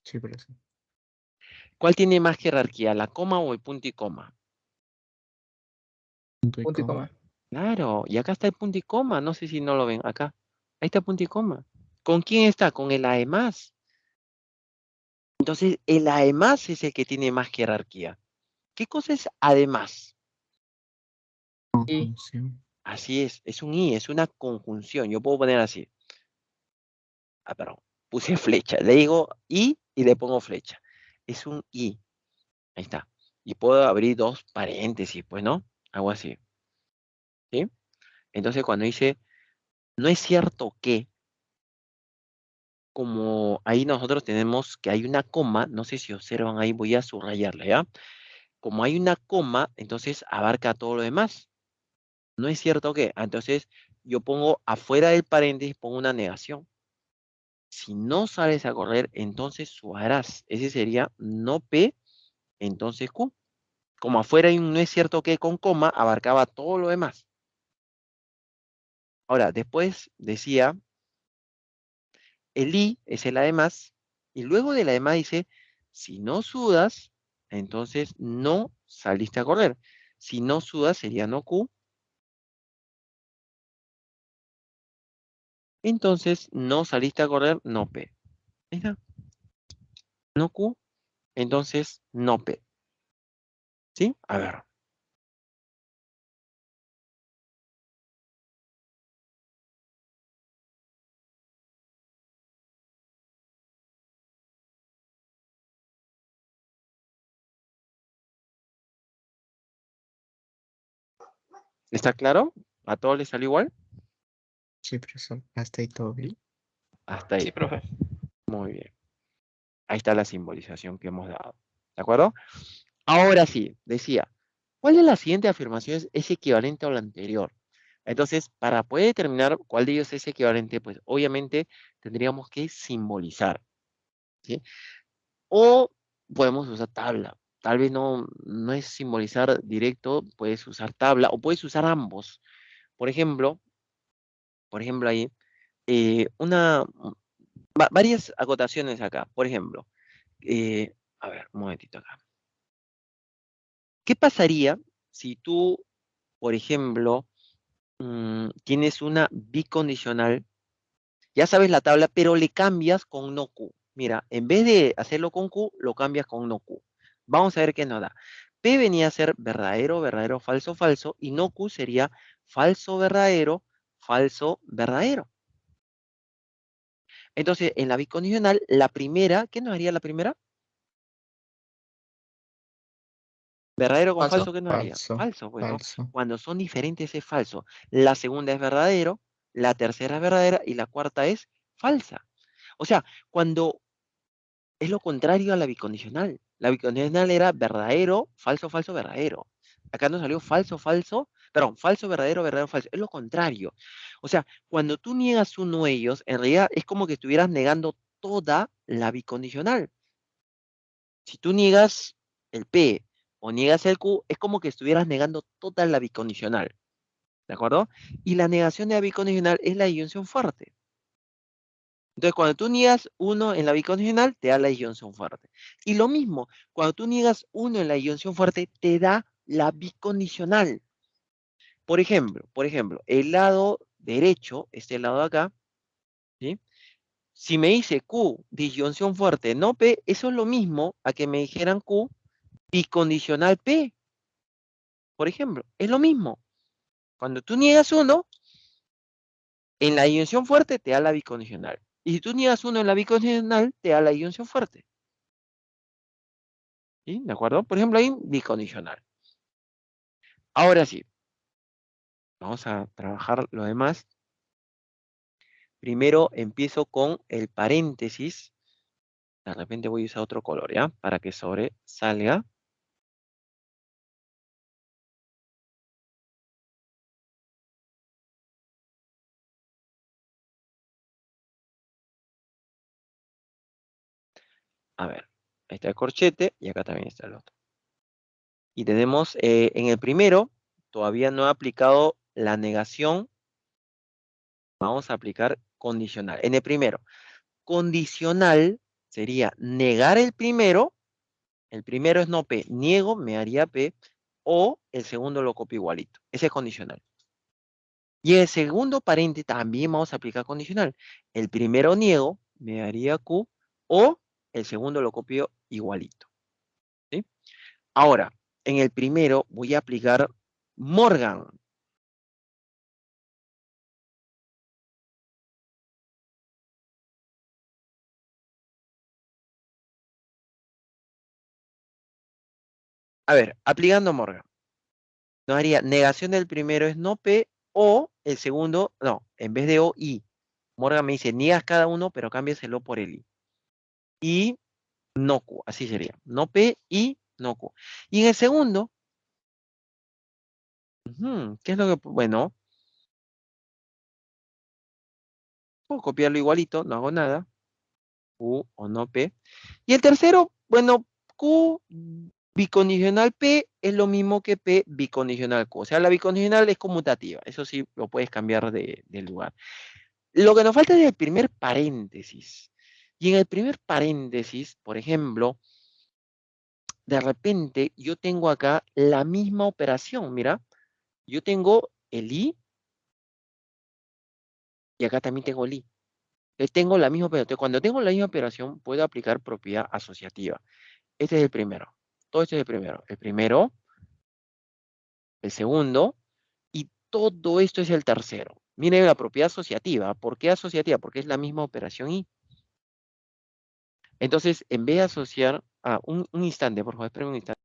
Sí, pero sí. ¿Cuál tiene más jerarquía, la coma o el punto y coma? Punto y punto y coma. coma. Claro, y acá está el punto y coma. No sé si no lo ven acá. Ahí está el punto y coma. ¿Con quién está? Con el además. Entonces, el además es el que tiene más jerarquía. ¿Qué cosa es además? Y Conjunción. Así es un i, es una conjunción. Yo puedo poner así. Ah, perdón, puse flecha. Le digo y le pongo flecha. Es un i. Ahí está. Y puedo abrir dos paréntesis, pues, ¿no? Algo así. ¿Sí? Entonces, cuando dice, no es cierto que, como ahí nosotros tenemos que hay una coma, no sé si observan ahí, voy a subrayarla, ¿ya? Como hay una coma, entonces abarca todo lo demás. No es cierto que, entonces yo pongo afuera del paréntesis, pongo una negación. Si no sales a correr, entonces sudarás. Ese sería no P, entonces Q. como afuera hay un no es cierto que con coma, abarcaba todo lo demás. Ahora, después decía, el I es el además, y luego del además dice, si no sudas, entonces no saliste a correr. Si no sudas sería no Q, entonces no saliste a correr, no P. Ahí está. No Q, entonces no P. ¿Sí? A ver. ¿Está claro? ¿A todos les salió igual? Sí, profesor, hasta ahí todo bien. ¿Sí? Hasta Sí, ahí. profe. Muy bien. Ahí está la simbolización que hemos dado. ¿De acuerdo? Ahora sí, decía, ¿cuál de las siguientes afirmaciones es equivalente a la anterior? Entonces, para poder determinar cuál de ellos es equivalente, pues obviamente tendríamos que simbolizar, ¿sí? O podemos usar tabla. Tal vez no es simbolizar directo, puedes usar tabla o puedes usar ambos. Por ejemplo, ahí, varias acotaciones acá. Por ejemplo, a ver, un momentito acá. ¿Qué pasaría si tú, por ejemplo, tienes una bicondicional, ya sabes la tabla, pero le cambias con no Q? Mira, en vez de hacerlo con Q, lo cambias con no Q. Vamos a ver qué nos da. P venía a ser verdadero, verdadero, falso, falso, y no Q sería falso, verdadero, falso, verdadero. Entonces, en la bicondicional, la primera, ¿qué nos haría la primera? Verdadero con Falso. falso, ¿qué nos haría? Falso, Falso, pues, ¿no? falso. Cuando son diferentes es falso. La segunda es verdadero, la tercera es verdadera y la cuarta es falsa. O sea, cuando es lo contrario a la bicondicional. La bicondicional era verdadero, falso, falso, verdadero. Acá nos salió falso, falso, perdón, falso, verdadero, verdadero, falso. Es lo contrario. O sea, cuando tú niegas uno de ellos, en realidad es como que estuvieras negando toda la bicondicional. Si tú niegas el P o niegas el Q, es como que estuvieras negando toda la bicondicional. ¿De acuerdo? Y la negación de la bicondicional es la disyunción fuerte. Entonces, cuando tú niegas uno en la bicondicional, te da la disyunción fuerte. Y lo mismo, cuando tú niegas uno en la disyunción fuerte, te da la bicondicional. Por ejemplo, el lado derecho, este lado de acá, ¿sí? Si me dice Q, disyunción fuerte, no P, eso es lo mismo a que me dijeran Q, bicondicional P, por ejemplo. Es lo mismo. Cuando tú niegas uno, en la disyunción fuerte te da la bicondicional. Y si tú niegas uno en la bicondicional, te da la disyunción fuerte. ¿Sí? ¿De acuerdo? Por ejemplo, ahí bicondicional. Ahora sí, vamos a trabajar lo demás. Primero empiezo con el paréntesis. De repente voy a usar otro color, ¿ya? Para que sobresalga. A ver, ahí está el corchete y acá también está el otro. Y tenemos en el primero, todavía no he aplicado la negación. Vamos a aplicar condicional. En el primero, condicional sería negar el primero es no P, niego, me haría P, o el segundo lo copio igualito. Ese es condicional. Y el segundo paréntesis también vamos a aplicar condicional. El primero niego, me haría Q, o el segundo lo copio igualito. ¿Sí? Ahora, en el primero voy a aplicar Morgan. A ver, aplicando Morgan. Nos haría negación del primero es no P, o el segundo, no, en vez de O, I. Morgan me dice, niegas cada uno, pero cambias el O por el I. Y no Q, así sería. No P y no Q. Y en el segundo, ¿qué es lo que, bueno, puedo copiarlo igualito, no hago nada. Q o no P. Y el tercero, bueno, Q, Bicondicional P es lo mismo que P bicondicional Q. O sea, la bicondicional es conmutativa. Eso sí, lo puedes cambiar de lugar. Lo que nos falta es el primer paréntesis. Y en el primer paréntesis, por ejemplo, de repente yo tengo acá la misma operación. Mira, yo tengo el I y acá también tengo el I. Tengo la misma operación. Cuando tengo la misma operación, puedo aplicar propiedad asociativa. Este es el primero. Todo esto es el primero. El primero, el segundo, y todo esto es el tercero. Miren la propiedad asociativa. ¿Por qué asociativa? Porque es la misma operación I. Entonces, en vez de asociar... un instante, por favor, esperen un instante.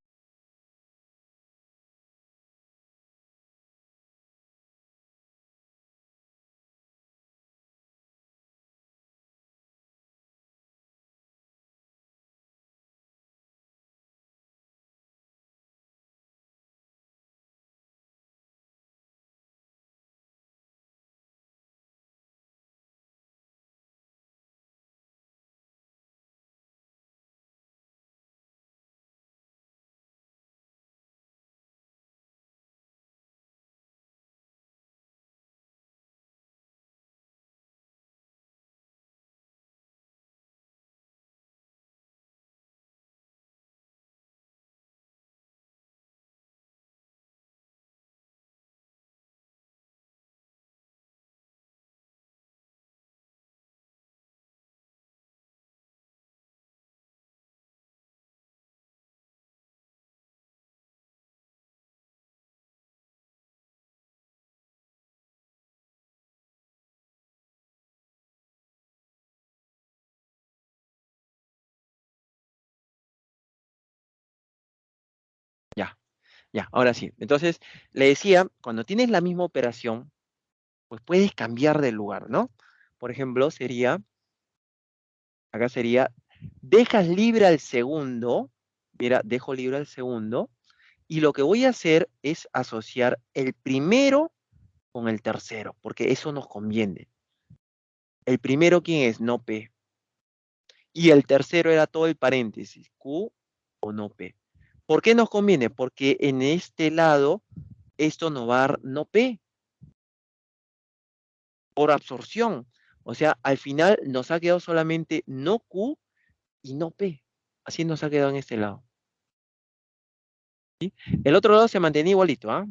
Ya, ya, ahora sí. Entonces, le decía, cuando tienes la misma operación, pues puedes cambiar de lugar, ¿no? Por ejemplo, acá sería, dejas libre al segundo, mira, dejo libre al segundo, y lo que voy a hacer es asociar el primero con el tercero, porque eso nos conviene. El primero, ¿quién es? No P. Y el tercero era todo el paréntesis, Q o no P. ¿Por qué nos conviene? Porque en este lado, esto nos va a dar no P, por absorción. O sea, al final nos ha quedado solamente no Q y no P. Así nos ha quedado en este lado. ¿Sí? El otro lado se mantenía igualito, ¿ah?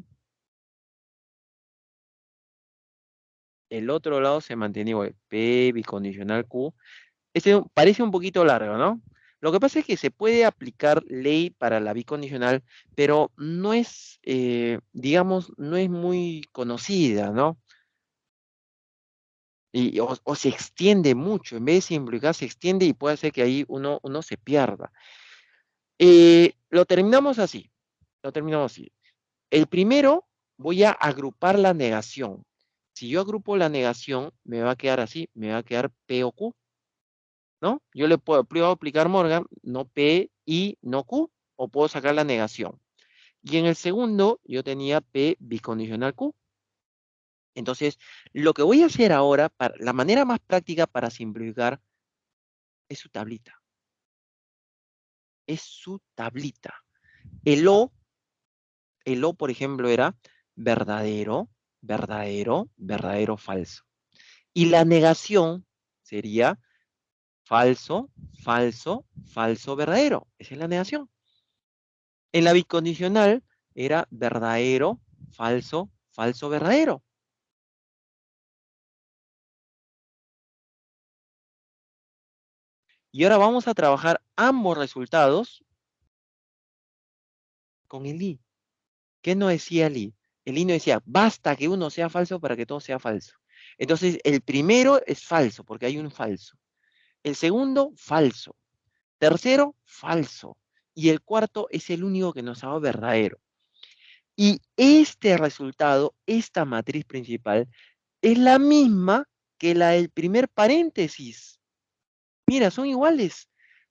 El otro lado se mantenía igual. P bicondicional Q. Este parece un poquito largo, ¿no? Lo que pasa es que se puede aplicar ley para la bicondicional, pero no es, digamos, no es muy conocida, ¿no? O se extiende mucho, en vez de simplificar, se extiende y puede hacer que ahí uno se pierda. Lo terminamos así, lo terminamos así. El primero, voy a agrupar la negación. Si yo agrupo la negación, me va a quedar así, me va a quedar P o Q, ¿no? Yo le puedo aplicar Morgan, no P y no Q, o puedo sacar la negación. Y en el segundo, yo tenía P bicondicional Q. Entonces, lo que voy a hacer ahora, la manera más práctica para simplificar, es su tablita. Es su tablita. El O, por ejemplo, era verdadero, verdadero, verdadero, falso. Y la negación sería falso, falso, falso, verdadero. Esa es la negación. En la bicondicional era verdadero, falso, falso, verdadero. Y ahora vamos a trabajar ambos resultados con el I. ¿Qué nos decía el I? El I nos decía, basta que uno sea falso para que todo sea falso. Entonces, el primero es falso, porque hay un falso. El segundo, falso. Tercero, falso. Y el cuarto es el único que nos da verdadero. Y este resultado, esta matriz principal, es la misma que la del primer paréntesis. Mira, son iguales.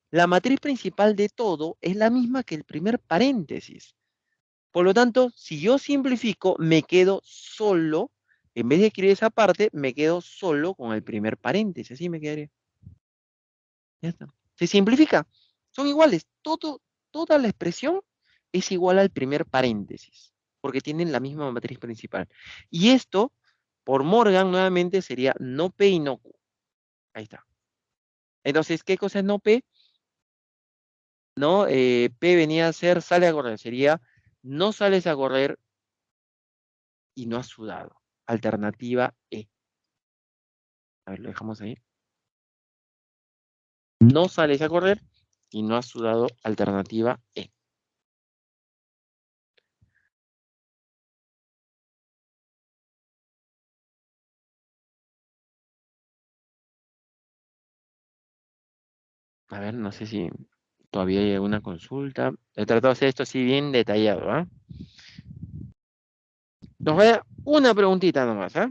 La matriz principal de todo es la misma que el primer paréntesis. Por lo tanto, si yo simplifico, me quedo solo, en vez de escribir esa parte, me quedo solo con el primer paréntesis. Así me quedaría. Ya está. Se simplifica. Son iguales. Toda la expresión es igual al primer paréntesis, porque tienen la misma matriz principal. Y esto, por Morgan, nuevamente sería no P y no Q. Ahí está. Entonces, ¿qué cosa es no P? ¿No? P venía a ser sale a correr, sería no sales a correr y no has sudado. Alternativa E. A ver, lo dejamos ahí. No sales a correr y no has sudado. Alternativa E. A ver, no sé si todavía hay alguna consulta. He tratado de hacer esto así bien detallado, ¿ah? Nos voy a dar una preguntita nomás, ¿ah?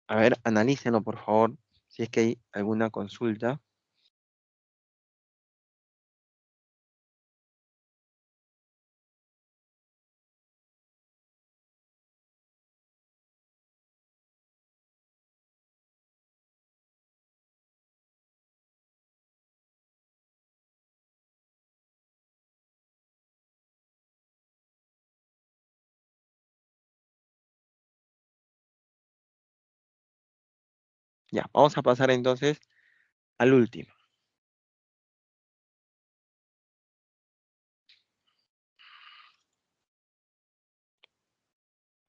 A ver, analícenlo, por favor, si es que hay alguna consulta. Ya, vamos a pasar entonces al último.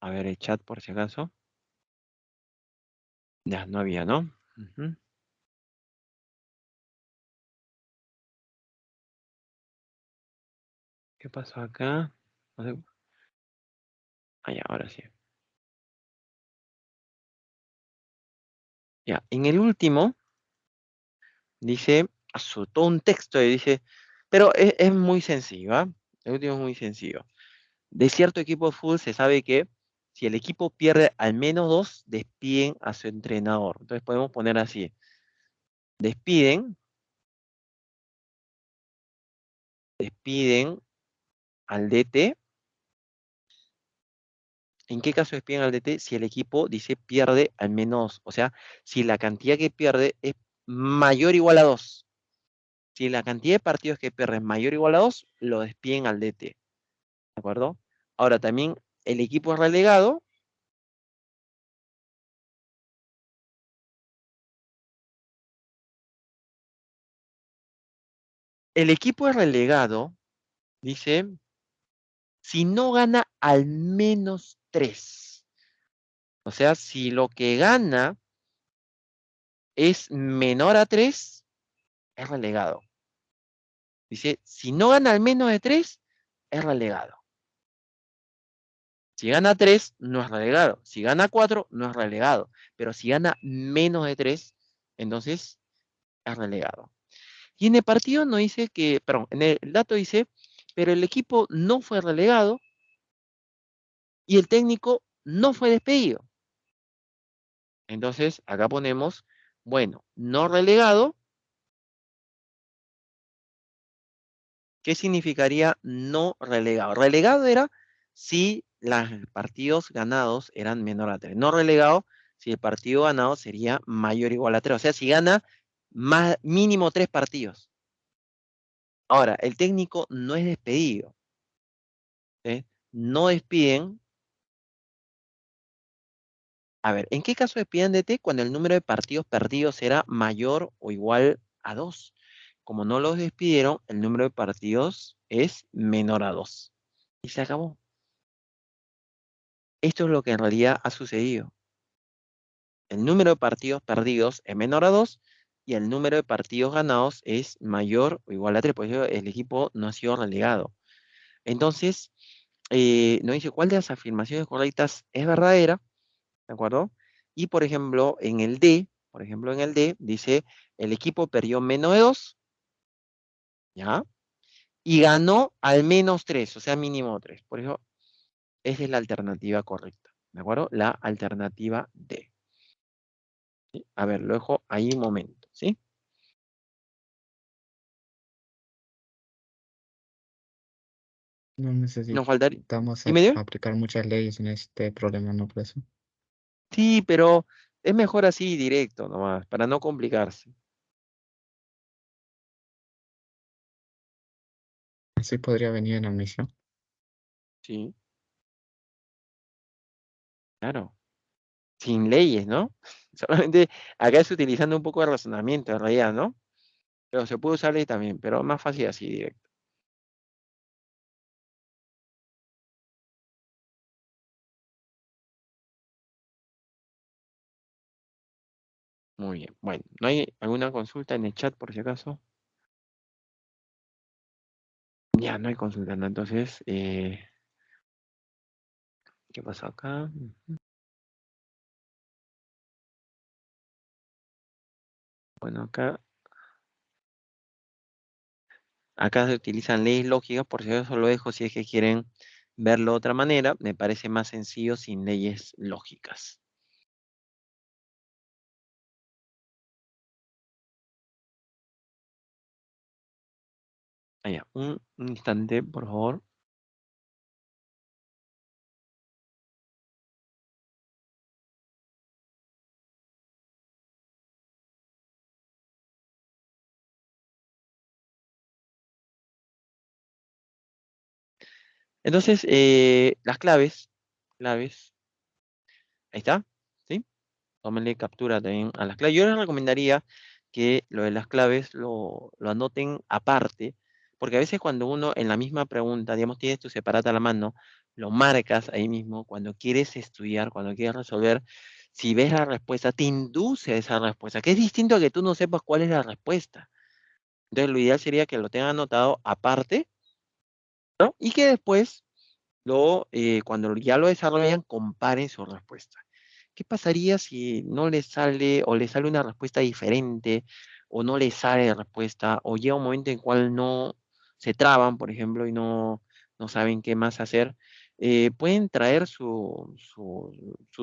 A ver, el chat por si acaso. Ya, no había, ¿no? Ujú. ¿Qué pasó acá? No sé. Ah, ya, ahora sí. Ya, en el último dice, todo un texto y dice, pero es muy sencillo, ¿ah? El último es muy sencillo. De cierto equipo de fútbol se sabe que si el equipo pierde al menos dos, despiden a su entrenador. Entonces podemos poner así, despiden al DT. ¿En qué caso despiden al DT? Si el equipo dice pierde al menos, o sea, si la cantidad que pierde es mayor o igual a 2. Si la cantidad de partidos que pierde es mayor o igual a 2, lo despiden al DT. ¿De acuerdo? Ahora también el equipo es relegado. El equipo es relegado, dice, si no gana al menos 3. O sea, si lo que gana es menor a 3, es relegado. Dice, si no gana al menos de 3, es relegado. Si gana 3, no es relegado. Si gana 4, no es relegado. Pero si gana menos de 3, entonces es relegado. Y en el partido no dice que, perdón, en el dato dice, pero el equipo no fue relegado y el técnico no fue despedido. Entonces, acá ponemos, bueno, no relegado. ¿Qué significaría no relegado? Relegado era si los partidos ganados eran menor a 3. No relegado si el partido ganado sería mayor o igual a 3. O sea, si gana más, mínimo 3 partidos. Ahora, el técnico no es despedido. ¿Sí? No despiden. A ver, ¿en qué caso despiden DT? Cuando el número de partidos perdidos era mayor o igual a 2. Como no los despidieron, el número de partidos es menor a 2. Y se acabó. Esto es lo que en realidad ha sucedido. El número de partidos perdidos es menor a 2 y el número de partidos ganados es mayor o igual a 3. Por eso el equipo no ha sido relegado. Entonces, nos dice cuál de las afirmaciones correctas es verdadera, ¿de acuerdo? Y por ejemplo, en el D dice el equipo perdió menos de 2, ¿ya? Y ganó al menos 3, o sea, mínimo 3. Por eso, esa es la alternativa correcta, ¿de acuerdo? La alternativa D. ¿Sí? A ver, lo dejo ahí un momento, ¿sí? No Nos faltaría. necesitamos Dime, dime. aplicar muchas leyes en este problema, ¿no? Por eso. Sí, pero es mejor así directo nomás, para no complicarse. Así podría venir en admisión. Sí, claro. Sin leyes, ¿no? Solamente acá es utilizando un poco de razonamiento en realidad, ¿no? Pero se puede usar ley también, pero más fácil así directo. Muy bien. Bueno, ¿no hay alguna consulta en el chat por si acaso? Ya, no hay consulta, ¿no? Entonces, ¿qué pasó acá? Bueno, acá se utilizan leyes lógicas, por si acaso lo dejo, si es que quieren verlo de otra manera, me parece más sencillo sin leyes lógicas. Allá, un instante, por favor. Entonces, las claves, ahí está, ¿sí? Tómenle captura también a las claves. Yo les recomendaría que lo de las claves lo anoten aparte, porque a veces cuando uno en la misma pregunta, digamos, tienes tu separata a la mano, lo marcas ahí mismo, cuando quieres estudiar, cuando quieres resolver, si ves la respuesta, te induce a esa respuesta, que es distinto a que tú no sepas cuál es la respuesta. Entonces, lo ideal sería que lo tengan anotado aparte, ¿no? Y que después, cuando ya lo desarrollan, comparen su respuesta. ¿Qué pasaría si no le sale o le sale una respuesta diferente o no le sale respuesta o llega un momento en el cual no se traban, por ejemplo, y no saben qué más hacer? Pueden traer su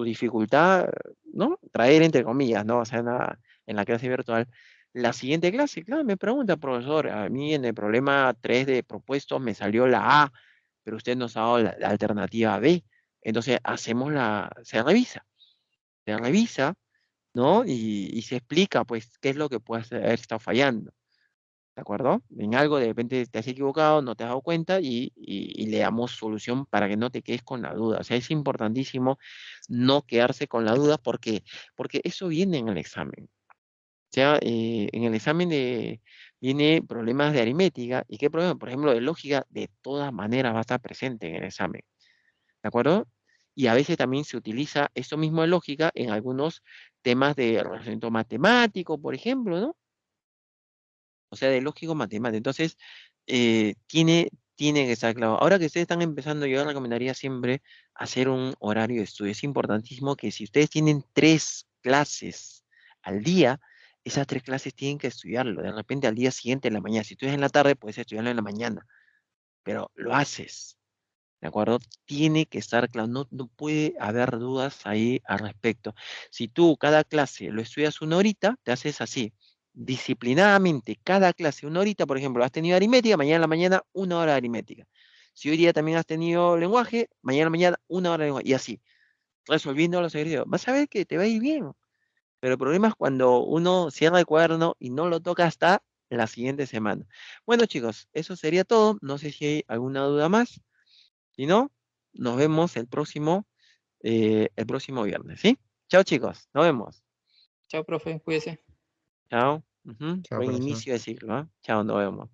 dificultad, ¿no? Traer entre comillas, ¿no? O sea, en la clase virtual. La siguiente clase, claro, me pregunta, profesor, a mí en el problema 3 de propuestos me salió la A, pero usted nos ha dado la alternativa B. Entonces, se revisa, ¿no? Y se explica, pues, qué es lo que puede haber estado fallando, ¿de acuerdo? En algo de repente te has equivocado, no te has dado cuenta y le damos solución para que no te quedes con la duda. O sea, es importantísimo no quedarse con la duda porque eso viene en el examen. O sea, en el examen viene problemas de aritmética. ¿Y qué problema? Por ejemplo, de lógica, de todas maneras va a estar presente en el examen. ¿De acuerdo? Y a veces también se utiliza eso mismo de lógica en algunos temas de razonamiento matemático, por ejemplo, ¿no? O sea, de lógico matemático. Entonces, tiene que estar claro. Ahora que ustedes están empezando, yo les recomendaría siempre hacer un horario de estudio. Es importantísimo que si ustedes tienen 3 clases al día, esas 3 clases tienen que estudiarlo. De repente al día siguiente, en la mañana. Si estudias en la tarde, puedes estudiarlo en la mañana, pero lo haces. ¿De acuerdo? Tiene que estar claro, no puede haber dudas ahí al respecto. Si tú cada clase lo estudias 1 horita, te haces así, disciplinadamente, cada clase 1 horita, por ejemplo, has tenido aritmética, mañana en la mañana 1 hora de aritmética. Si hoy día también has tenido lenguaje, mañana en la mañana 1 hora de lenguaje, y así, resolviendo los ejercicios. Vas a ver que te va a ir bien, pero el problema es cuando uno cierra el cuaderno y no lo toca hasta la siguiente semana. Bueno, chicos, eso sería todo. No sé si hay alguna duda más. Si no, nos vemos el próximo viernes, ¿sí? Chao, chicos. Nos vemos. Chao, profe, cuídese. Chao. Ujú. Chao, Buen profesor. inicio de ciclo, ¿ah? Chao, nos vemos.